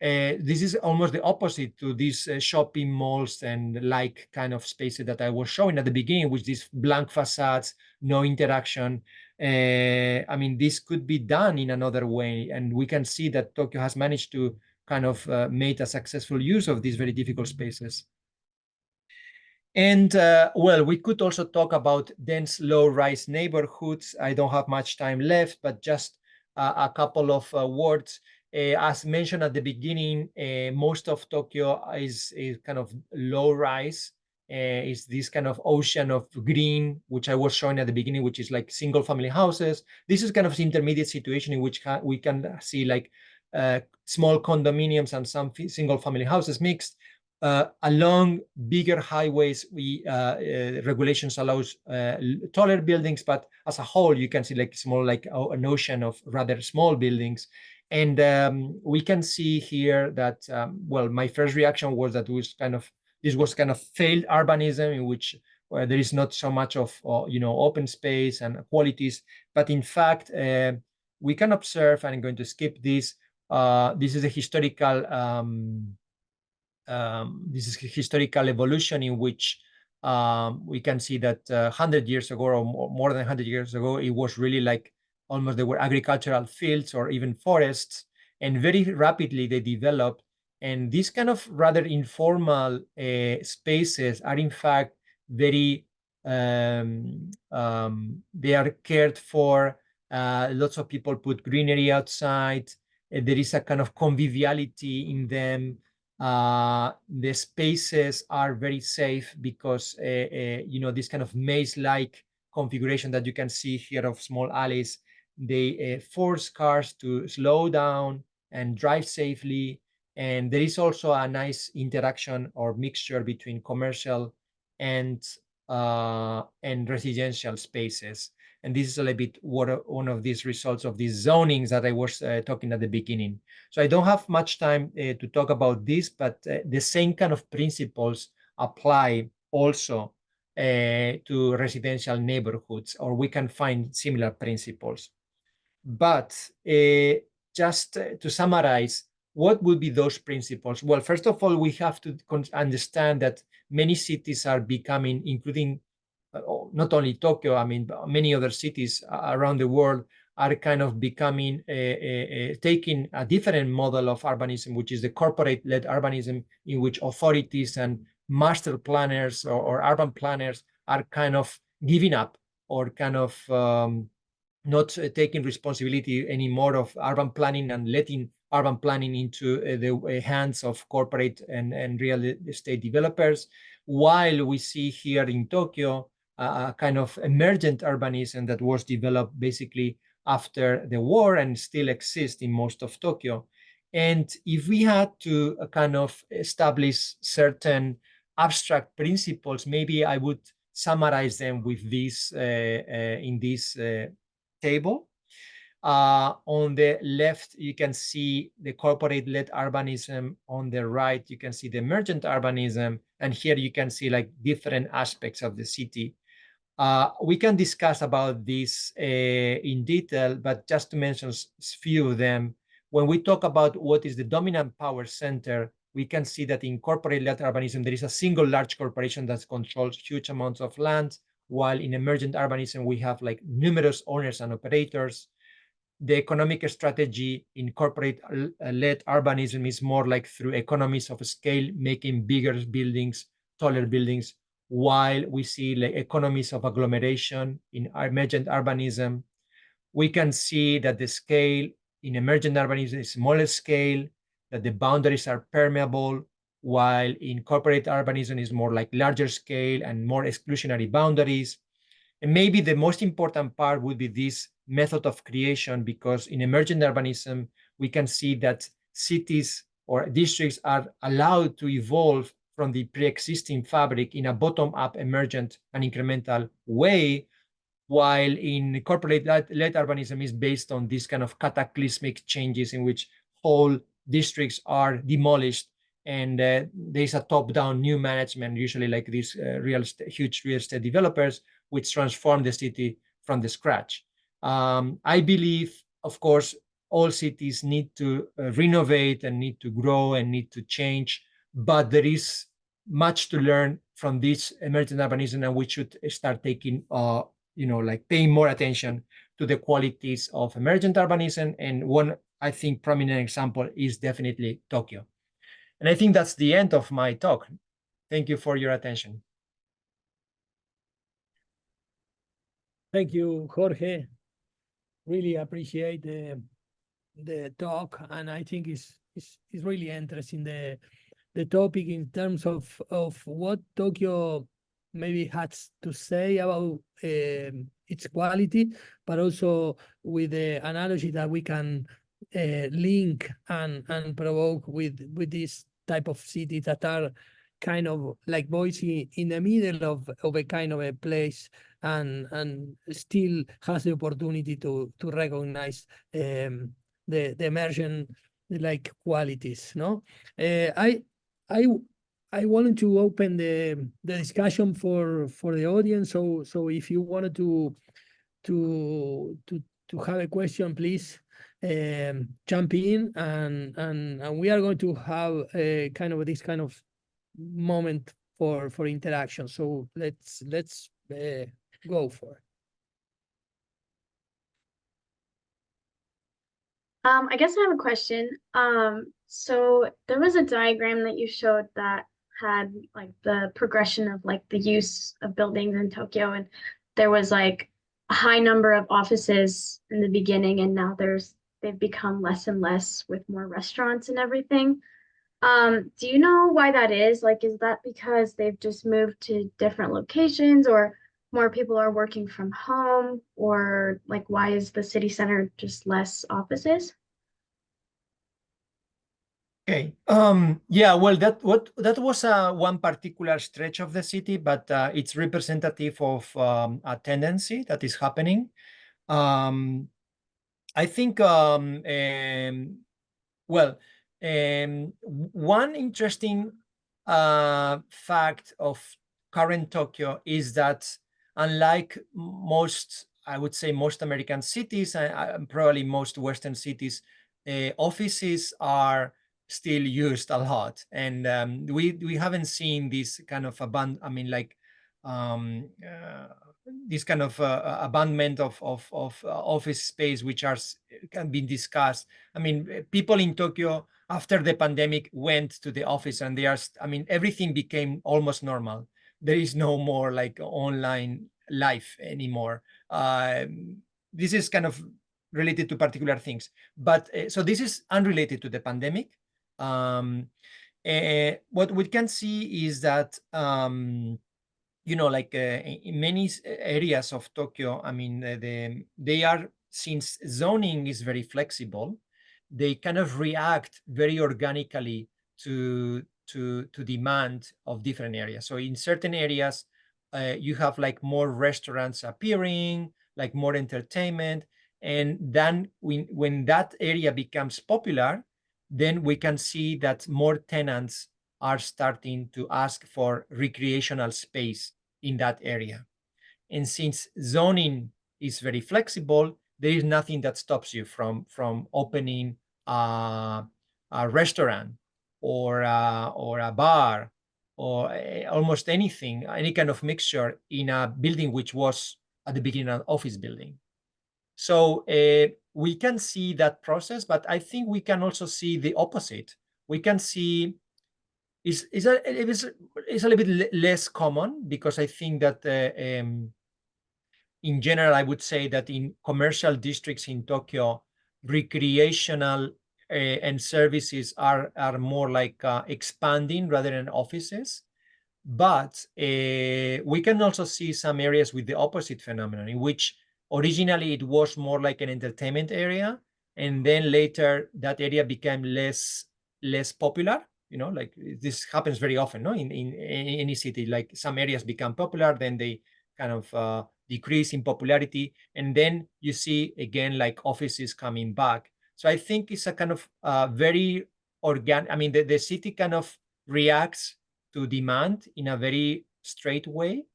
S2: This is almost the opposite to these shopping malls and like kind of spaces that I was showing at the beginning, with these blank facades, no interaction. I mean, this could be done in another way, and we can see that Tokyo has managed to kind of made a successful use of these very difficult spaces. And well, we could also talk about dense low-rise neighborhoods. I don't have much time left, but just a couple of words. As mentioned at the beginning, most of Tokyo is kind of low-rise. Is this kind of ocean of green, which I was showing at the beginning, which is like single-family houses. This is kind of intermediate situation in which we can see like small condominiums and some single-family houses mixed. Along bigger highways, regulations allows taller buildings, but as a whole, you can see like small, like an ocean of rather small buildings. And we can see here that, well, my first reaction was that this was kind of failed urbanism, in which there is not so much of open space and qualities. But in fact, we can observe, and I'm going to skip this. This is a historical evolution in which we can see that 100 years ago, or more than 100 years ago, it was really like almost there were agricultural fields or even forests, and very rapidly they developed. And these kind of rather informal spaces are in fact very, they are cared for. Lots of people put greenery outside. There is a kind of conviviality in them. The spaces are very safe because this kind of maze-like configuration that you can see here of small alleys, they force cars to slow down and drive safely. And there is also a nice interaction or mixture between commercial and residential spaces. And this is a little bit one of these results of these zonings that I was talking at the beginning. So I don't have much time to talk about this, but the same kind of principles apply also to residential neighborhoods, or we can find similar principles. But just to summarize, what would be those principles? Well, first of all, we have to understand that many cities are becoming, including not only Tokyo, I mean, many other cities around the world are kind of becoming, taking a different model of urbanism, which is the corporate-led urbanism, in which authorities and master planners or urban planners are kind of giving up, or kind of not taking responsibility anymore of urban planning and letting urban planning into the hands of corporate and real estate developers. While we see here in Tokyo a kind of emergent urbanism that was developed basically after the war and still exists in most of Tokyo. And if we had to kind of establish certain abstract principles, maybe I would summarize them with this in this table. On the left, you can see the corporate-led urbanism. On the right, you can see the emergent urbanism. And here you can see like different aspects of the city. We can discuss about this in detail, but just to mention a few of them, when we talk about what is the dominant power center, we can see that in corporate-led urbanism, there is a single large corporation that controls huge amounts of land, while in emergent urbanism, we have like numerous owners and operators. The economic strategy in corporate-led urbanism is more like through economies of scale, making bigger buildings, taller buildings, while we see like economies of agglomeration in emergent urbanism. We can see that the scale in emergent urbanism is smaller scale, that the boundaries are permeable, while in corporate urbanism is more like larger scale and more exclusionary boundaries. And maybe the most important part would be this method of creation, because in emergent urbanism, we can see that cities or districts are allowed to evolve from the pre-existing fabric in a bottom-up, emergent, and incremental way, while in corporate-led urbanism is based on this kind of cataclysmic changes in which whole districts are demolished, and there's a top-down new management, usually like these huge real estate developers, which transform the city from the scratch. I believe, of course, all cities need to renovate and need to grow and need to change, but there is much to learn from this emergent urbanism, and we should start taking, like paying more attention to the qualities of emergent urbanism. And one, I think, prominent example is definitely Tokyo. And I think that's the end of my talk. Thank you for your attention.
S1: Thank you, Jorge. Really appreciate the talk, and I think it's really interesting the topic in terms of what Tokyo maybe has to say about its quality, but also with the analogy that we can link and provoke with this type of cities that are kind of like Boise in the middle of a kind of a place, and still has the opportunity to recognize the emergent like qualities. No, I wanted to open the discussion for the audience. So if you wanted to have a question, please jump in, and we are going to have a kind of this kind of moment for interaction. So let's go for it.
S3: I guess I have a question. So there was a diagram that you showed that had like the progression of like the use of buildings in Tokyo, and there was like a high number of offices in the beginning, and now they've become less and less with more restaurants and everything. Do you know why that is? Like, is that because they've just moved to different locations, or more people are working from home, or like why is the city center just less offices?
S2: Okay. Yeah. Well, that was one particular stretch of the city, but it's representative of a tendency that is happening. I think. One interesting fact of current Tokyo is that, unlike most, I would say most American cities and probably most Western cities, offices are still used a lot, and we haven't seen this kind of this kind of abandonment of office space, which can be discussed. I mean, people in Tokyo after the pandemic went to the office, and everything became almost normal. There is no more like online life anymore. This is kind of related to particular things, but so this is unrelated to the pandemic. What we can see is that in many areas of Tokyo, they are, since zoning is very flexible, they kind of react very organically to demand of different areas. So in certain areas, you have like more restaurants appearing, like more entertainment, and then when that area becomes popular, then we can see that more tenants are starting to ask for recreational space in that area. And since zoning is very flexible, there is nothing that stops you from opening a restaurant or a bar or almost anything, any kind of mixture in a building which was at the beginning an office building. So we can see that process, but I think we can also see the opposite. We can see it's a little bit less common, because I think that in general, I would say that in commercial districts in Tokyo, recreational and services are more like expanding rather than offices. But we can also see some areas with the opposite phenomenon, in which originally it was more like an entertainment area, and then later that area became less popular. Like this happens very often, no? In any city, like some areas become popular, then they kind of decrease in popularity, and then you see again like offices coming back. So I think it's a kind of very organic. I mean, the city kind of reacts to demand in a very straight way.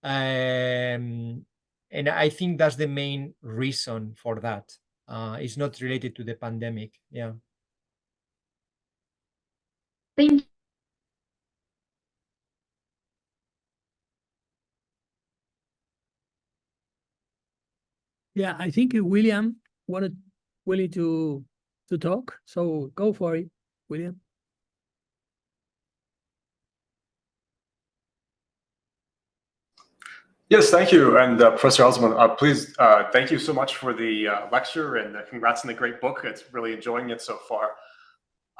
S2: And I think that's the main reason for that. It's not related to the pandemic. Yeah.
S3: Thank you.
S1: Yeah, I think William willing to talk. So go for it, William.
S4: Yes, thank you. And Professor Almazan, please, thank you so much for the lecture, and congrats on the great book. It's really enjoying it so far.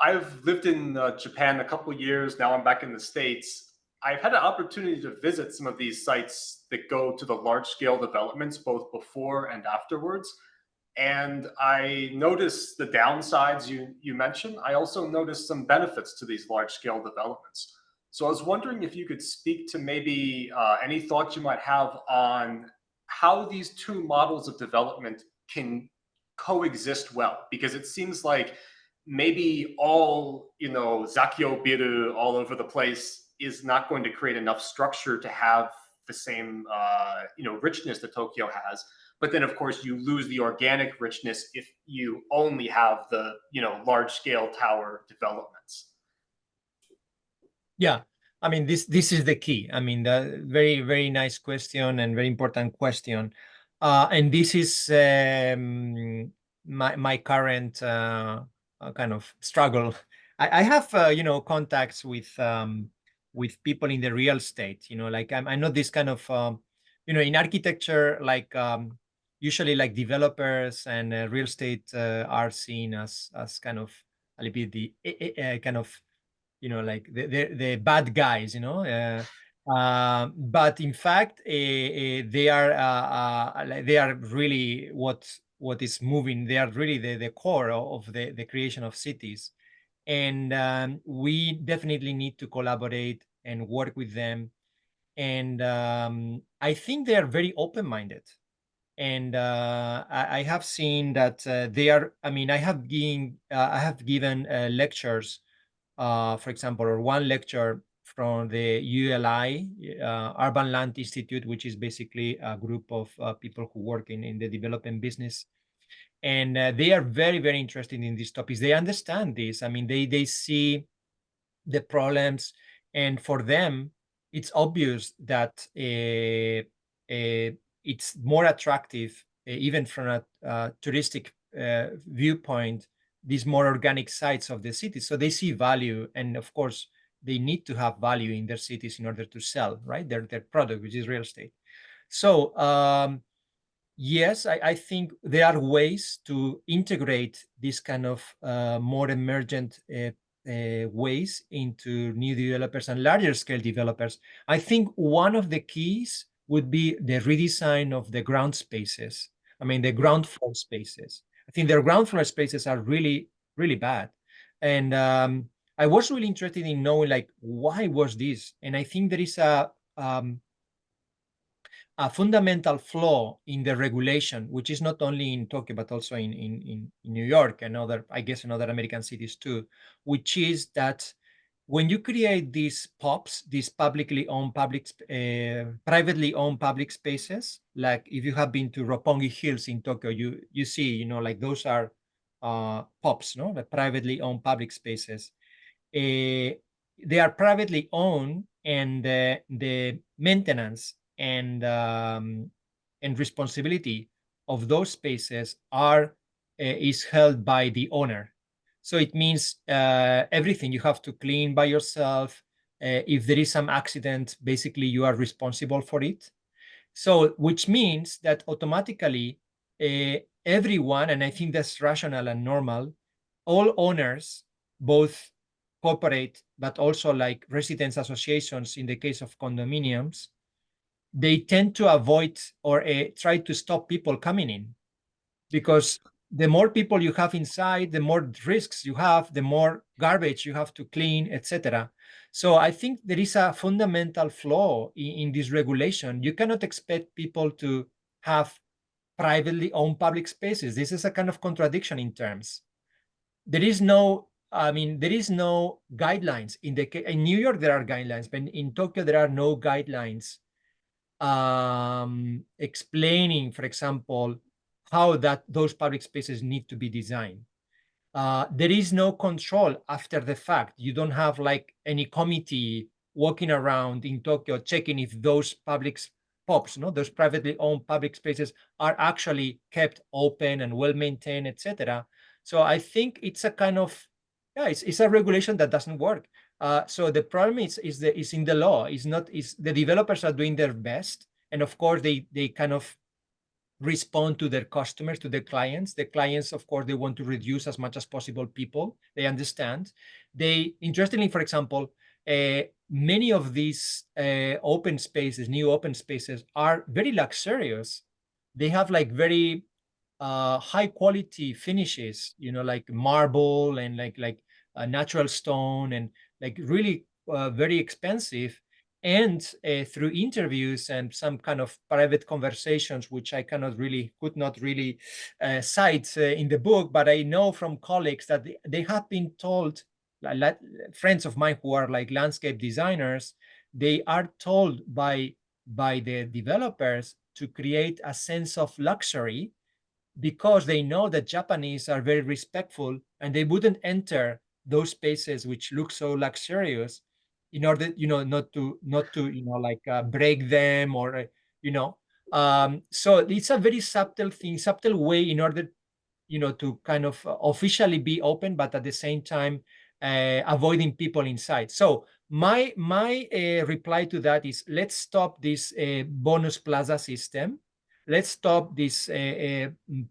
S4: I've lived in Japan a couple of years. Now I'm back in the States. I've had an opportunity to visit some of these sites that go to the large scale developments, both before and afterwards. And I noticed the downsides you mentioned. I also noticed some benefits to these large scale developments. So I was wondering if you could speak to maybe any thoughts you might have on how these two models of development can coexist well, because it seems like maybe all, Zakyo biru all over the place is not going to create enough structure to have the same, richness that Tokyo has. But then, of course, you lose the organic richness if you only have the, large scale tower developments.
S2: Yeah, I mean, this is the key. I mean, the very, very nice question and very important question. And this is my current kind of struggle. I have contacts with people in the real estate. Like I'm not this kind of in architecture, like usually like developers and real estate are seen as kind of a little bit the kind of like the bad guys, but in fact, they are really what is moving. They are really the core of the creation of cities, and we definitely need to collaborate and work with them. And I think they are very open-minded. And I have seen that they are. I mean, I have given lectures. For example, or one lecture from the ULI, Urban Land Institute, which is basically a group of people who work in the development business. And they are very, very interested in these topics. They understand this. I mean, they see the problems. And for them, it's obvious that it's more attractive, even from a touristic viewpoint, these more organic sites of the city. So they see value, and of course they need to have value in their cities in order to sell, right, their product, which is real estate. So yes, I think there are ways to integrate this kind of more emergent ways into new developers and larger scale developers. I think one of the keys would be the redesign of the ground spaces. I mean, the ground floor spaces. I think their ground floor spaces are really, really bad. And I was really interested in knowing, like, why was this? And I think there is a fundamental flaw in the regulation, which is not only in Tokyo, but also in New York and other, I guess, in other American cities too, which is that when you create these POPs, these privately owned public spaces, like if you have been to Roppongi Hills in Tokyo, you see, like those are POPs, no, the privately owned public spaces. They are privately owned, and the maintenance and responsibility of those spaces is held by the owner. So it means everything you have to clean by yourself. If there is some accident, basically you are responsible for it. So which means that automatically everyone, and I think that's rational and normal, all owners, both corporate but also like residents associations in the case of condominiums, they tend to avoid or try to stop people coming in, because the more people you have inside, the more risks you have, the more garbage you have to clean, etc. So I think there is a fundamental flaw in this regulation. You cannot expect people to have privately owned public spaces. This is a kind of contradiction in terms. There is no guidelines. In New York, there are guidelines, but in Tokyo, there are no guidelines explaining, for example, how those public spaces need to be designed. There is no control after the fact. You don't have like any committee walking around in Tokyo checking if those public POPs, those privately owned public spaces are actually kept open and well maintained, etc. So I think it's a kind of, it's a regulation that doesn't work. So the problem is in the law. Is the developers are doing their best, and of course they kind of respond to their customers, to their clients. The clients, of course, they want to reduce as much as possible people. They understand. Interestingly, for example, many of these new open spaces are very luxurious. They have like very high quality finishes, like marble and like natural stone, and like really very expensive. And through interviews and some kind of private conversations, which I could not really cite in the book, but I know from colleagues that they have been told, like friends of mine who are like landscape designers, they are told by the developers to create a sense of luxury, because they know that Japanese are very respectful and they wouldn't enter those spaces which look so luxurious in order, not to break them or, so it's a very subtle way in order, to kind of officially be open, but at the same time, avoiding people inside. So my reply to that is, let's stop this bonus plaza system. Let's stop this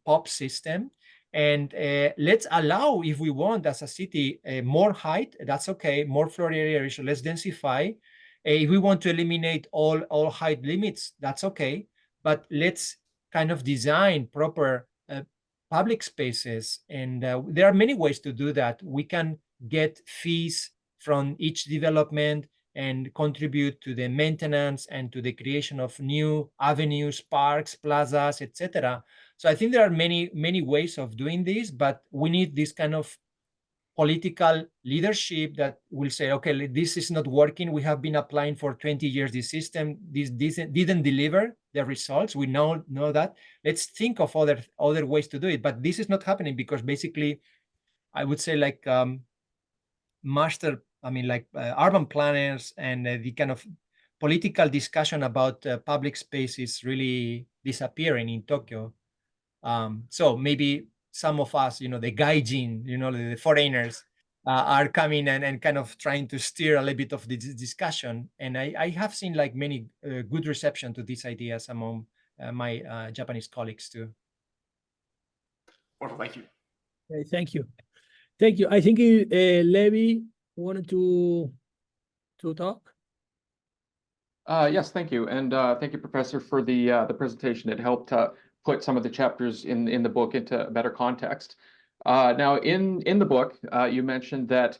S2: POP system, and let's allow, if we want as a city, more height, that's okay, more floor area, so let's densify. If we want to eliminate all height limits, that's okay, but let's kind of design proper public spaces. And there are many ways to do that. We can get fees from each development and contribute to the maintenance and to the creation of new avenues, parks, plazas, etc. So I think there are many ways of doing this, but we need this kind of political leadership that will say, okay, this is not working. We have been applying for 20 years this system. This didn't deliver the results. We know that. Let's think of other ways to do it. But this is not happening because basically, I would say like urban planners and the kind of political discussion about public space is really disappearing in Tokyo. So maybe some of us, the gaijin, the foreigners are coming and kind of trying to steer a little bit of this discussion. And I have seen like many good reception to these ideas among my Japanese colleagues too.
S4: Wonderful, thank you.
S1: Okay, thank you. Thank you. I think Levi wanted to talk.
S5: Yes, thank you. And thank you, Professor, for the presentation. It helped put some of the chapters in the book into better context. Now, in the book, you mentioned that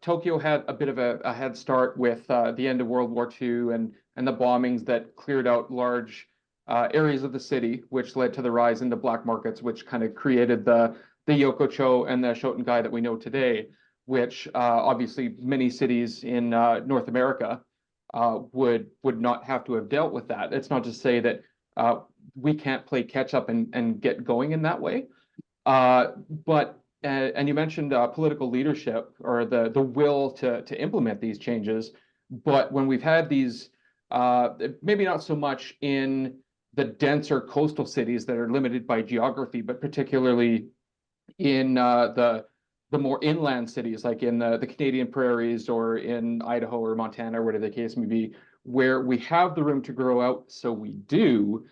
S5: Tokyo had a bit of a head start with the end of World War II and the bombings that cleared out large areas of the city, which led to the rise in the black markets, which kind of created the Yokocho and the Shotengai that we know today. which obviously many cities in North America would not have to have dealt with that. It's not to say that we can't play catch up and get going in that way. But and you mentioned political leadership or the will to implement these changes. But when we've had these, maybe not so much in the denser coastal cities that are limited by geography, but particularly in the more inland cities, like in the Canadian prairies or in Idaho or Montana or whatever the case may be, where we have the room to grow out, so we do.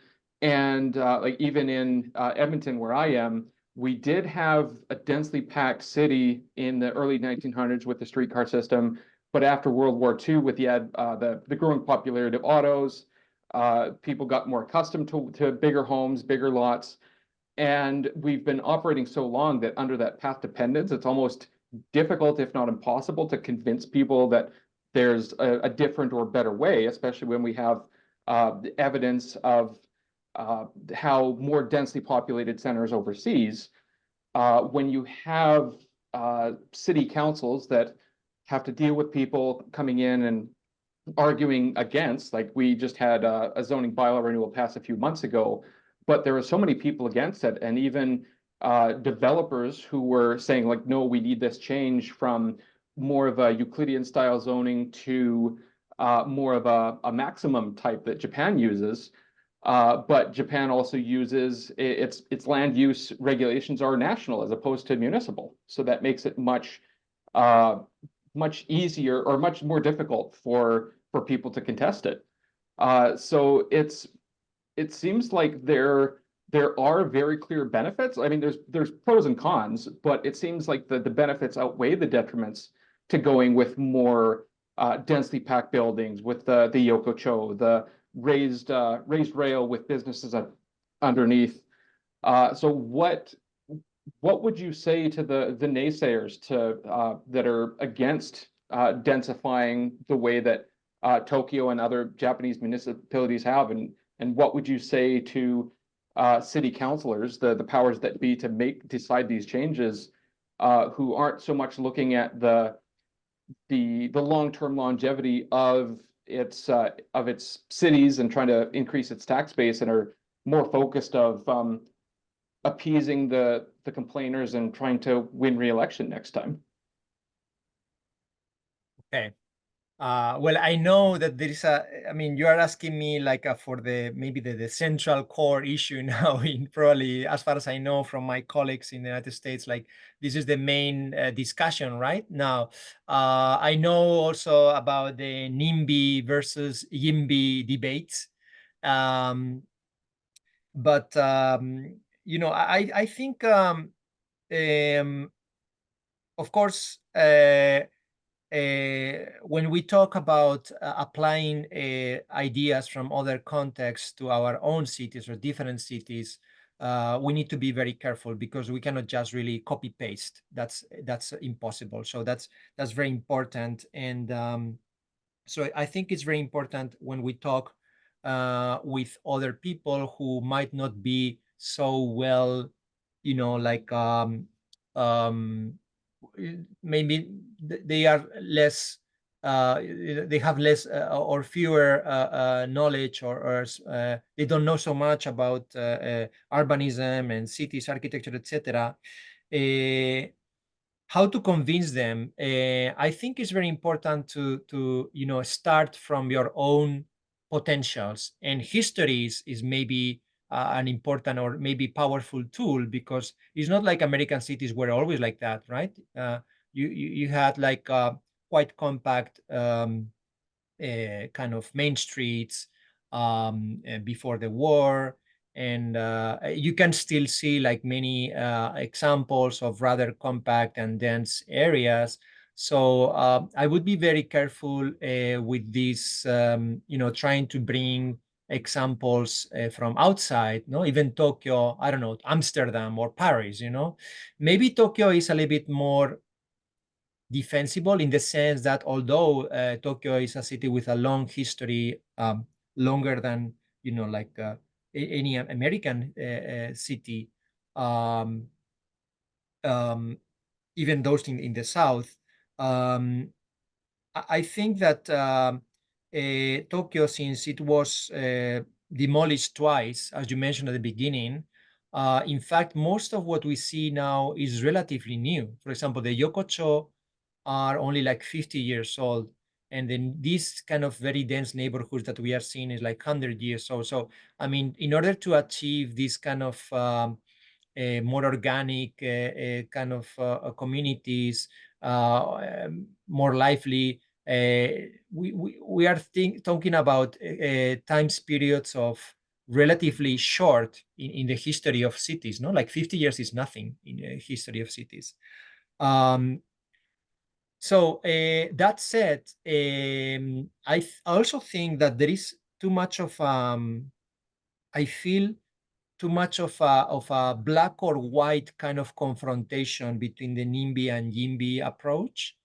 S5: And like even in Edmonton, where I am, we did have a densely packed city in the early 1900s with the streetcar system, but after World War II, with the growing popularity of autos, people got more accustomed to bigger homes, bigger lots, and we've been operating so long that under that path dependence, it's almost difficult, if not impossible, to convince people that there's a different or better way, especially when we have evidence of how more densely populated centers overseas, when you have city councils that have to deal with people coming in and arguing against, like we just had a zoning bylaw renewal pass a few months ago, but there were so many people against it, and even developers who were saying like, no, we need this change from more of a Euclidean style zoning to more of a maximum type that Japan uses. But Japan also uses its land use regulations are national as opposed to municipal. So that makes it much easier or much more difficult for people to contest it. So it seems like there are very clear benefits. I mean, there's pros and cons, but it seems like the benefits outweigh the detriments to going with more densely packed buildings, with the yokocho, the raised rail with businesses underneath. So what would you say to the naysayers that are against densifying the way that Tokyo and other Japanese municipalities have, and what would you say to city councilors, the powers that be, to decide these changes, who aren't so much looking at the long-term longevity of its cities and trying to increase its tax base, and are more focused of appeasing the complainers and trying to win re-election next time?
S2: Okay. Well, I know that there is I mean, you are asking me like for maybe the central core issue now, in probably, as far as I know from my colleagues in the United States, like this is the main discussion right now. I know also about the NIMBY versus YIMBY debates. But you know, I think of course, when we talk about applying ideas from other contexts to our own cities or different cities, we need to be very careful, because we cannot just really copy paste. That's impossible. So that's very important. And so I think it's very important when we talk with other people who might not be so well, you know, like maybe they are less, they have less or fewer knowledge, or they don't know so much about urbanism and cities architecture, etc. How to convince them? I think it's very important to you know, start from your own potentials, and history is maybe an important or maybe powerful tool, because it's not like American cities were always like that, right? You had like quite compact kind of main streets before the war, and you can still see like many examples of rather compact and dense areas. So I would be very careful with this, you know, trying to bring examples from outside, no, even Tokyo, I don't know, Amsterdam or Paris, you know. Maybe Tokyo is a little bit more defensible, in the sense that although Tokyo is a city with a long history, longer than, you know, like any American city, even those in the South, I think that Tokyo, since it was demolished twice, as you mentioned at the beginning, in fact, most of what we see now is relatively new. For example, the Yokocho are only like 50 years old. And then these kind of very dense neighborhoods that we are seeing is like 100 years old. So, I mean, in order to achieve this kind of more organic kind of communities, more lively, we are talking about time periods of relatively short in the history of cities, no? Like 50 years is nothing in the history of cities. So that said, I also think that there is too much of, I feel too much of a black or white kind of confrontation between the NIMBY and YIMBY approach.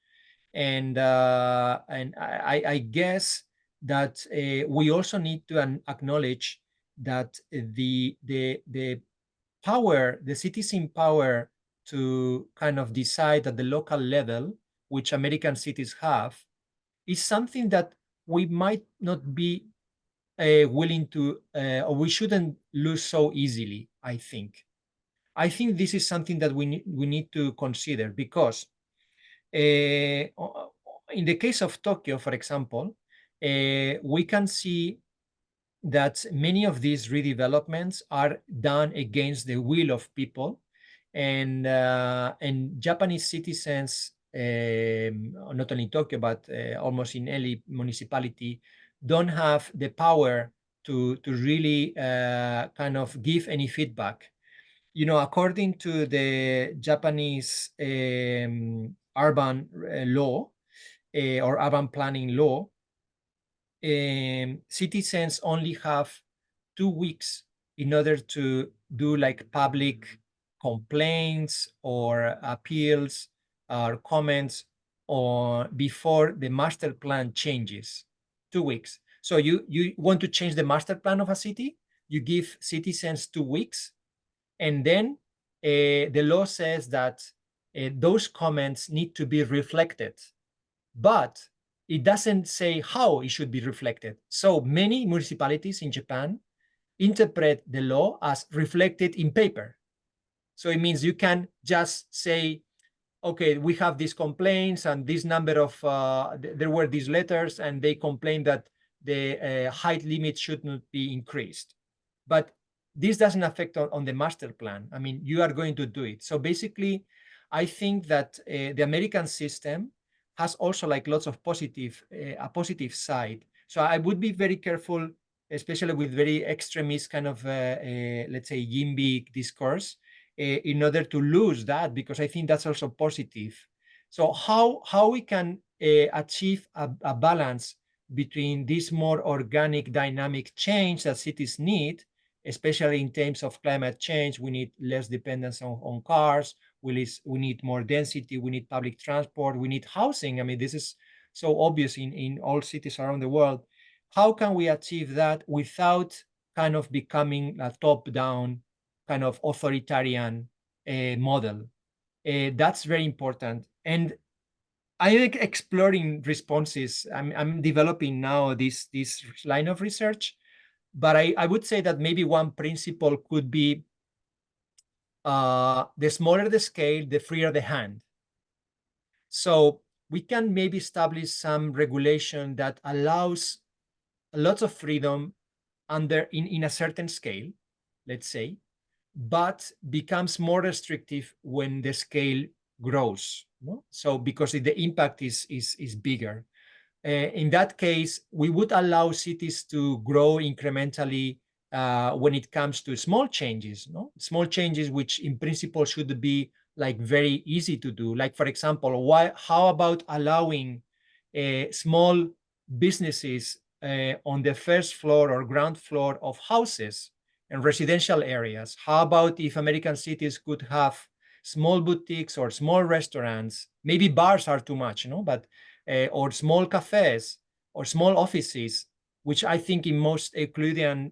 S2: And I guess that we also need to acknowledge that the power, the citizen power to kind of decide at the local level, which American cities have, is something that we might not be willing to, or we shouldn't lose so easily, I think. I think this is something that we need to consider, because in the case of Tokyo, for example, we can see that many of these redevelopments are done against the will of people, and Japanese citizens, not only Tokyo but almost in any municipality, don't have the power to really kind of give any feedback. You know, according to the Japanese urban law or urban planning law, citizens only have 2 weeks in order to do like public complaints or appeals or comments or before the master plan changes. 2 weeks. So you want to change the master plan of a city, you give citizens 2 weeks, and then the law says that those comments need to be reflected, but it doesn't say how it should be reflected. So many municipalities in Japan interpret the law as reflected in paper. So it means you can just say, okay, we have these complaints and this number of, there were these letters and they complained that the height limit should not be increased. But this doesn't affect on the master plan. I mean, you are going to do it. So basically, I think that the American system has also like lots of positive, a positive side. So I would be very careful, especially with very extremist kind of, let's say, YIMBY discourse, in order to lose that, because I think that's also positive. So how we can achieve a balance between this more organic dynamic change that cities need, especially in terms of climate change. We need less dependence on cars, we need more density, we need public transport, we need housing. I mean, this is so obvious in all cities around the world. How can we achieve that without kind of becoming a top-down kind of authoritarian model? That's very important. And I like exploring responses. I'm developing now this line of research, but I would say that maybe one principle could be the smaller the scale, the freer the hand. So we can maybe establish some regulation that allows lots of freedom in a certain scale, let's say, but becomes more restrictive when the scale grows. No? So because the impact is bigger. In that case, we would allow cities to grow incrementally when it comes to small changes. No? Small changes which in principle should be like very easy to do. Like, for example, how about allowing small businesses on the first floor or ground floor of houses and residential areas? How about if American cities could have small boutiques or small restaurants? Maybe bars are too much, no? But or small cafes or small offices, which I think in most Euclidean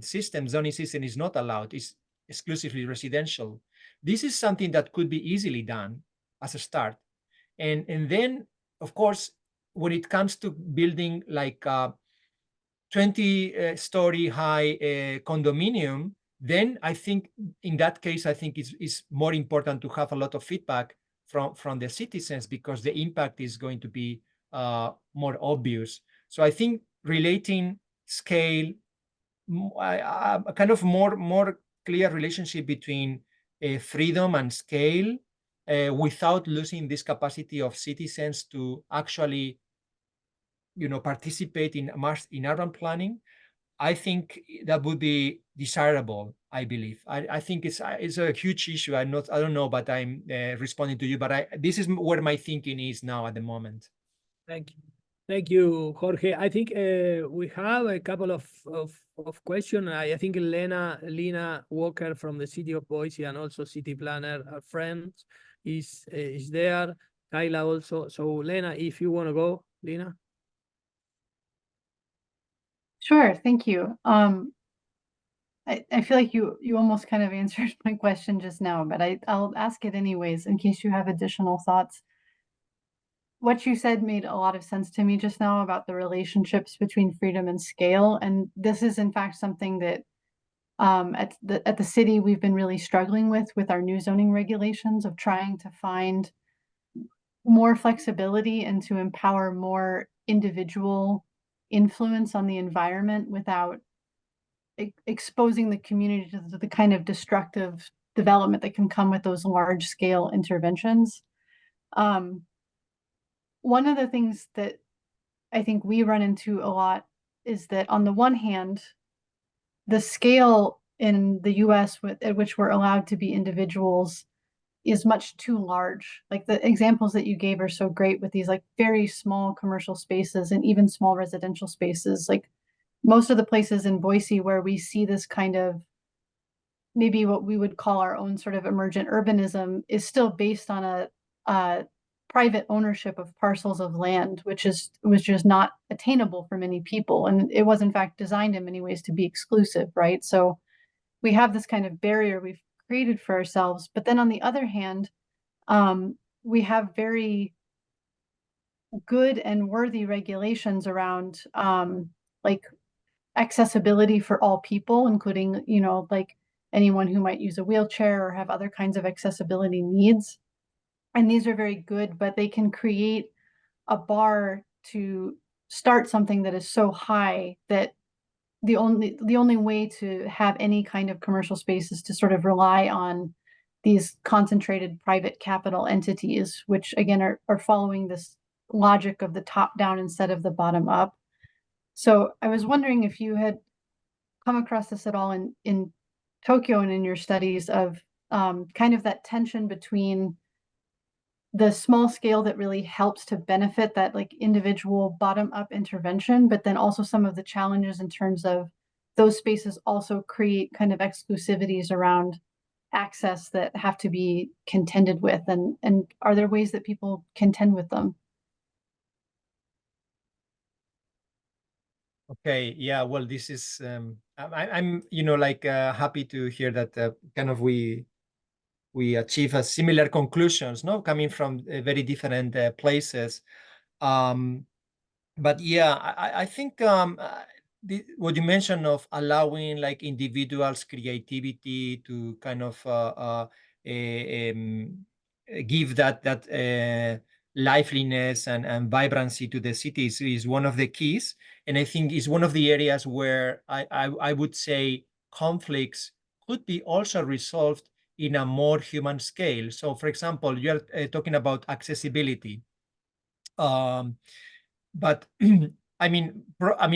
S2: systems, zoning system is not allowed. It's exclusively residential. This is something that could be easily done as a start. And then, of course, when it comes to building like 20-story high condominium, then I think in that case, I think it's more important to have a lot of feedback from the citizens, because the impact is going to be more obvious. So I think relating scale, a kind of more clear relationship between freedom and scale, without losing this capacity of citizens to actually, participate in urban planning. I think that would be desirable. I believe. I think it's a huge issue. I don't know, but I'm responding to you. But this is where my thinking is now at the moment.
S1: Thank you. Thank you, Jorge. I think we have a couple of questions. I think Lena Walker from the city of Boise and also city planner, our friends, is there. Kyla also. So Lena, if you want to go, Lena.
S6: Sure, thank you. I feel like you almost kind of answered my question just now, but I'll ask it anyways in case you have additional thoughts. What you said made a lot of sense to me just now about the relationships between freedom and scale. And this is in fact something that at the city we've been really struggling with our new zoning regulations, of trying to find more flexibility and to empower more individual influence on the environment without exposing the community to the kind of destructive development that can come with those large scale interventions. One of the things that I think we run into a lot is that on the one hand, the scale in the US at which we're allowed to be individuals is much too large. Like the examples that you gave are so great with these like very small commercial spaces and even small residential spaces. Like most of the places in Boise where we see this kind of maybe what we would call our own sort of emergent urbanism is still based on a private ownership of parcels of land, which was just not attainable for many people. And it was in fact designed in many ways to be exclusive, right? So we have this kind of barrier we've created for ourselves. But then on the other hand, we have very good and worthy regulations around like accessibility for all people, including, like anyone who might use a wheelchair or have other kinds of accessibility needs. And these are very good, but they can create a bar to start something that is so high that the only way to have any kind of commercial space is to sort of rely on these concentrated private capital entities, which again are following this logic of the top down instead of the bottom up. So I was wondering if you had come across this at all in Tokyo and in your studies of kind of that tension between the small scale that really helps to benefit that like individual bottom up intervention, but then also some of the challenges in terms of those spaces also create kind of exclusivities around access that have to be contended with. And are there ways that people contend with them?
S2: Okay, yeah, well, this is I'm happy to hear that kind of we achieve a similar conclusions, no, coming from very different places. But yeah, I think what you mentioned of allowing like individuals' creativity to kind of give that liveliness and vibrancy to the cities is one of the keys. And I think is one of the areas where I would say conflicts could be also resolved in a more human scale. So for example, you're talking about accessibility. But I mean,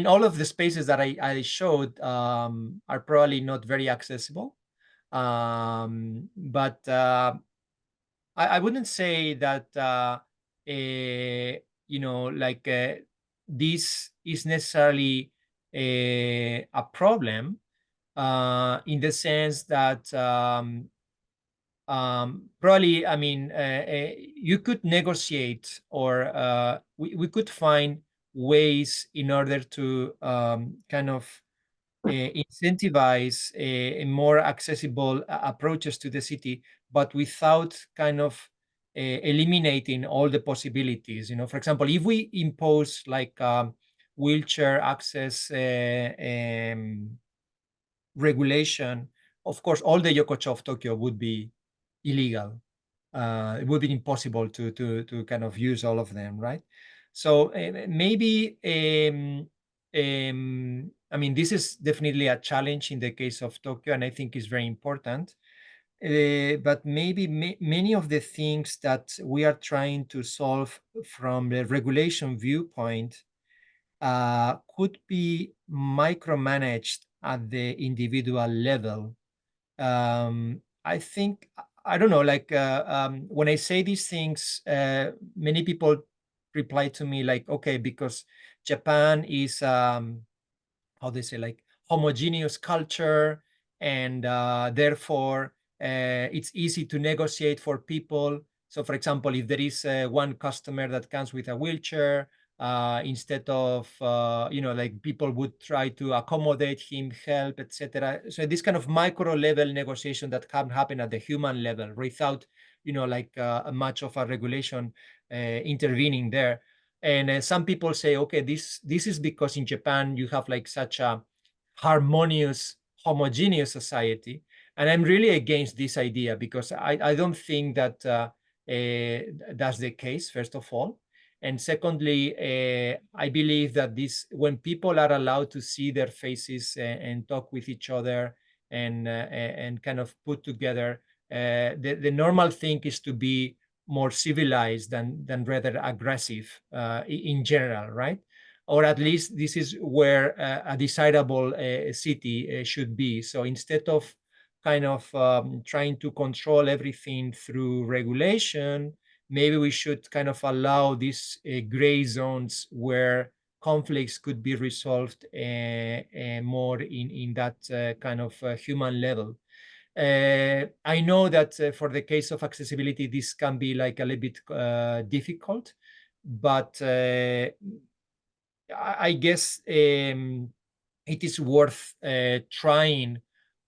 S2: all of the spaces that I showed are probably not very accessible. But I wouldn't say that this is necessarily a problem in the sense that probably, I mean, you could negotiate, or we could find ways in order to kind of incentivize more accessible approaches to the city, but without kind of eliminating all the possibilities. For example, if we impose like wheelchair access regulation, of course, all the yokocho of Tokyo would be illegal. It would be impossible to kind of use all of them, right? So maybe, I mean, this is definitely a challenge in the case of Tokyo, and I think is very important. But maybe many of the things that we are trying to solve from the regulation viewpoint could be micromanaged at the individual level. I think, I don't know, like when I say these things, many people reply to me like, okay, because Japan is, how they say, like homogeneous culture, and therefore it's easy to negotiate for people. So for example, if there is one customer that comes with a wheelchair, instead of like people would try to accommodate him, help, etc. So this kind of micro level negotiation that can happen at the human level without like much of a regulation intervening there. And some people say, okay, this is because in Japan you have like such a harmonious, homogeneous society. And I'm really against this idea, because I don't think that that's the case, first of all. And secondly, I believe that when people are allowed to see their faces and talk with each other and kind of put together, the normal thing is to be more civilized than rather aggressive in general, right? Or at least this is where a desirable city should be. So instead of kind of trying to control everything through regulation, maybe we should kind of allow these gray zones where conflicts could be resolved more in that kind of human level. I know that for the case of accessibility, this can be like a little bit difficult, but I guess it is worth trying,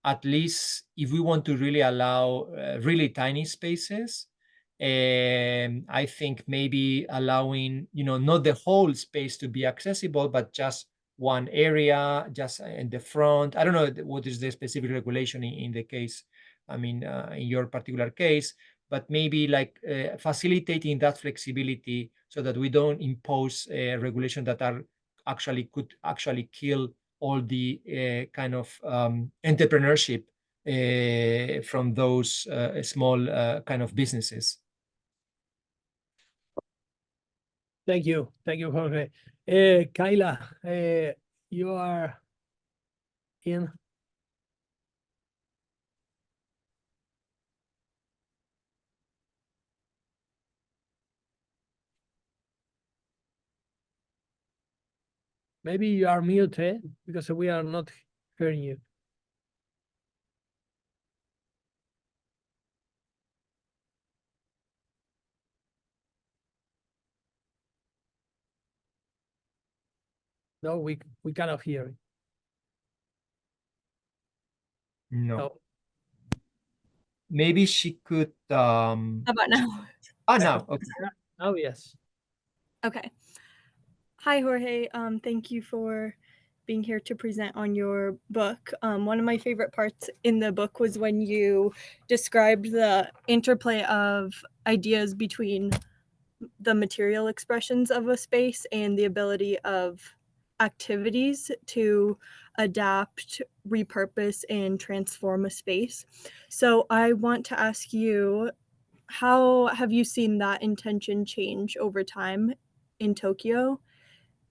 S2: at least if we want to really allow really tiny spaces. I think maybe allowing, not the whole space to be accessible, but just one area, just in the front. I don't know what is the specific regulation in the case, I mean, in your particular case, but maybe like facilitating that flexibility so that we don't impose regulation that could actually kill all the kind of entrepreneurship from those small kind of businesses.
S1: Thank you, Jorge. Kyla, you are in. Maybe you are muted because we are not hearing you. No, we cannot hear it.
S2: No.
S1: No.
S2: Maybe she could.
S7: How about now?
S2: Now. Okay.
S1: Oh, yes.
S7: Okay. Hi, Jorge. Thank you for being here to present on your book. One of my favorite parts in the book was when you described the interplay of ideas between the material expressions of a space and the ability of activities to adapt, repurpose, and transform a space. So I want to ask you, how have you seen that intention change over time in Tokyo?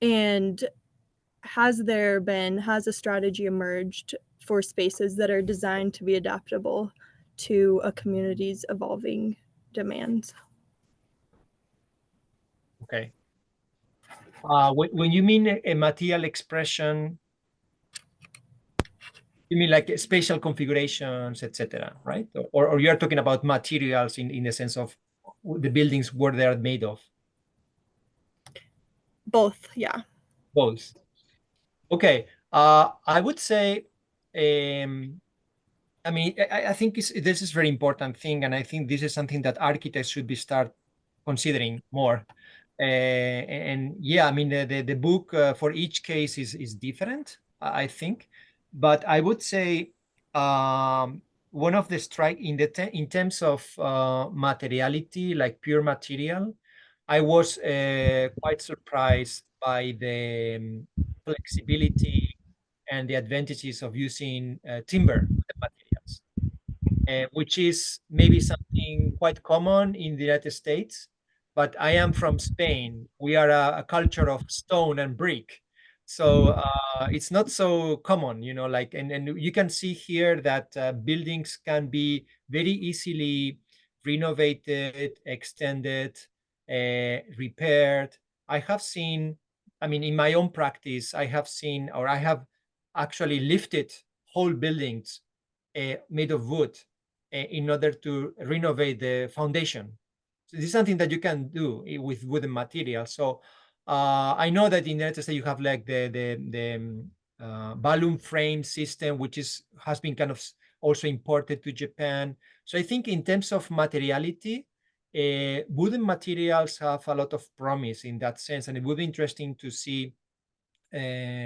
S7: And has a strategy emerged for spaces that are designed to be adaptable to a community's evolving demands?
S2: Okay. When you mean a material expression, you mean like spatial configurations, etc., right? Or you're talking about materials in the sense of the buildings, where they are made of?
S7: Both, yeah.
S2: Both. Okay. I would say, I I mean, I think this is very important thing, and I think this is something that architects should be start considering more. And yeah, I mean, the book for each case is different, I think, but I would say one of the strike in terms of materiality, like pure material, I was quite surprised by the flexibility and the advantages of using timber materials, which is maybe something quite common in the United States. But I am from Spain. We are a culture of stone and brick. So it's not so common, you know, like, and you can see here that buildings can be very easily renovated, extended, repaired. I have seen, I mean, in my own practice, I have seen, or I have actually lifted whole buildings made of wood in order to renovate the foundation. So this is something that you can do with wooden material. So I know that in the United States you have like the balloon frame system, which has been kind of also imported to Japan. So I think in terms of materiality, wooden materials have a lot of promise in that sense, and it would be interesting to see,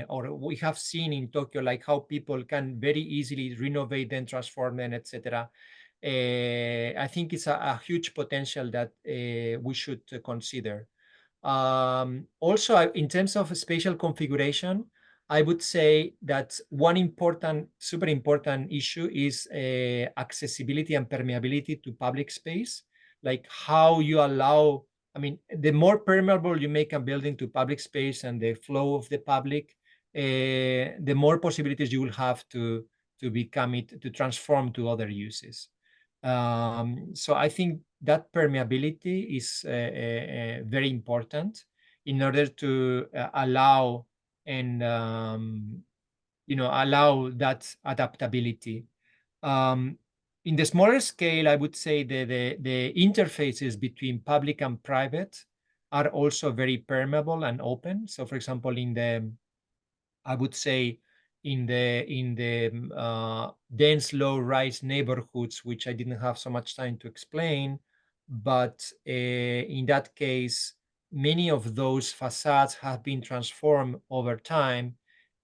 S2: or we have seen in Tokyo, like how people can very easily renovate them, transform them, etc. I think it's a huge potential that we should consider. Also, in terms of spatial configuration, I would say that one important, super important issue is accessibility and permeability to public space, like how you allow, I mean, the more permeable you make a building to public space and the flow of the public, the more possibilities you will have to become it, to transform to other uses. So I think that permeability is very important in order to allow and allow that adaptability. In the smaller scale, I would say the interfaces between public and private are also very permeable and open. So, for example, I would say in the dense low-rise neighborhoods, which I didn't have so much time to explain, but in that case, many of those facades have been transformed over time,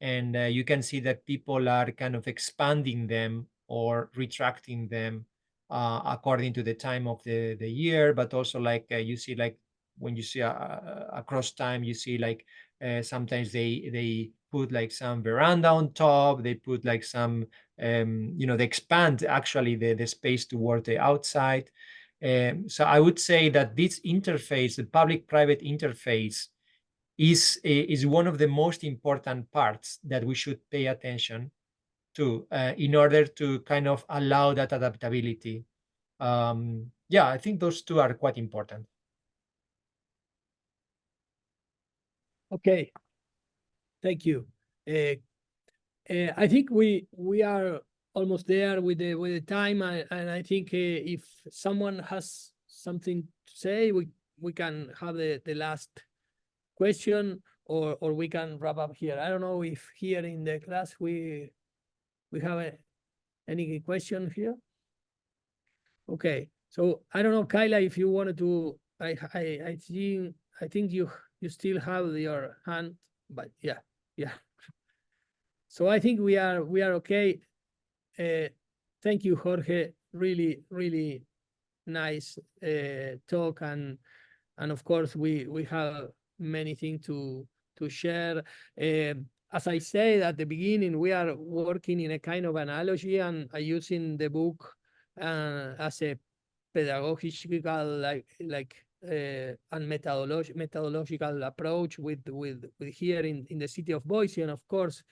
S2: and you can see that people are kind of expanding them or retracting them according to the time of the year, but also like you see, like when you see across time, you see like sometimes they put like some veranda on top, they put like some they expand actually the space toward the outside. So I would say that this interface, the public-private interface, is one of the most important parts that we should pay attention to in order to kind of allow that adaptability. Yeah, I think those two are quite important.
S1: Okay, thank you. I think we are almost there with the time, and I think if someone has something to say, we can have the last question, or we can wrap up here. I don't know if here in the class we have any question here. Okay, so I don't know, Kyla, if you wanted to. I think you still have your hand, but yeah. So I think we are okay. Thank you, Jorge. Really, really nice talk, and of course we have many things to share. As I said at the beginning, we are working in a kind of analogy and using the book as a pedagogical and methodological approach with here in the city of Boise, and of course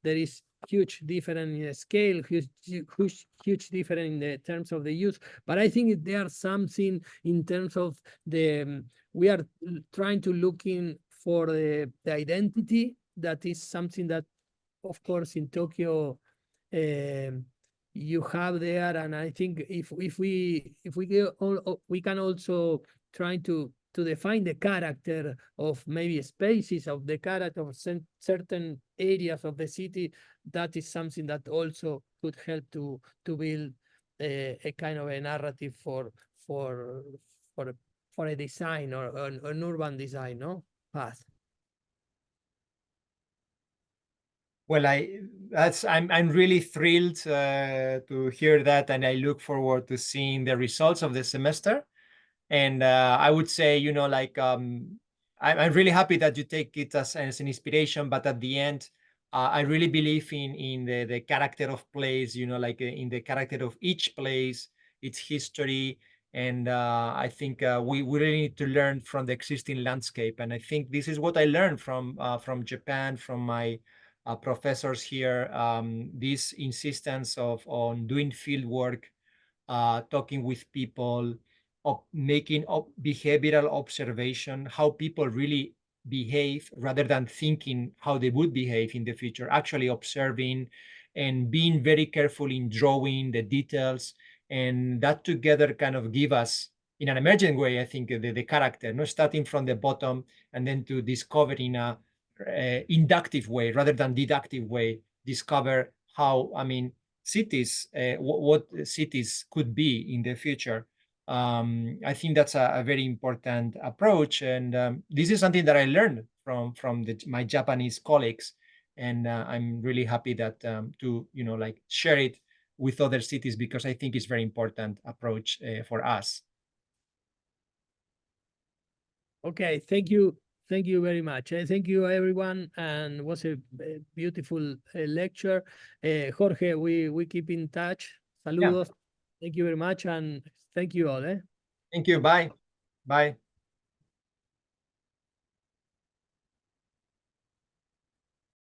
S1: there is huge difference in scale, huge difference in the terms of the use. But I think there are something in terms of we are trying to looking for the identity. That is something that, of course, in Tokyo you have there, and I think if we can also try to to define the character of maybe spaces, of the character of certain areas of the city, that is something that also could help to build a kind of a narrative for a design or an urban design, no, path.
S2: Well, I'm really thrilled to hear that, and I look forward to seeing the results of the semester. And I would say, you know, like I'm really happy that you take it as an inspiration, but at the end, I really believe in the character of place, you know, like in the character of each place, its history. And I think we really need to learn from the existing landscape. And I think this is what I learned from Japan, from my professors here, this insistence on doing field work, talking with people, of making behavioral observation, how people really behave rather than thinking how they would behave in the future, actually observing and being very careful in drawing the details. And that together kind of give us, in an emergent way, I think, the character, not starting from the bottom and then to discover in a inductive way rather than deductive way, discover how, I mean, cities, what cities could be in the future. I think that's a very important approach, and this is something that I learned from my Japanese colleagues, and I'm really happy that to like share it with other cities, because I think it's very important approach for us.
S1: Okay, thank you very much. Thank you, everyone, and it was a beautiful lecture. Jorge, we keep in touch. Saludos. Yeah. Thank you very much, and thank you all.
S2: Thank you. Bye. Bye.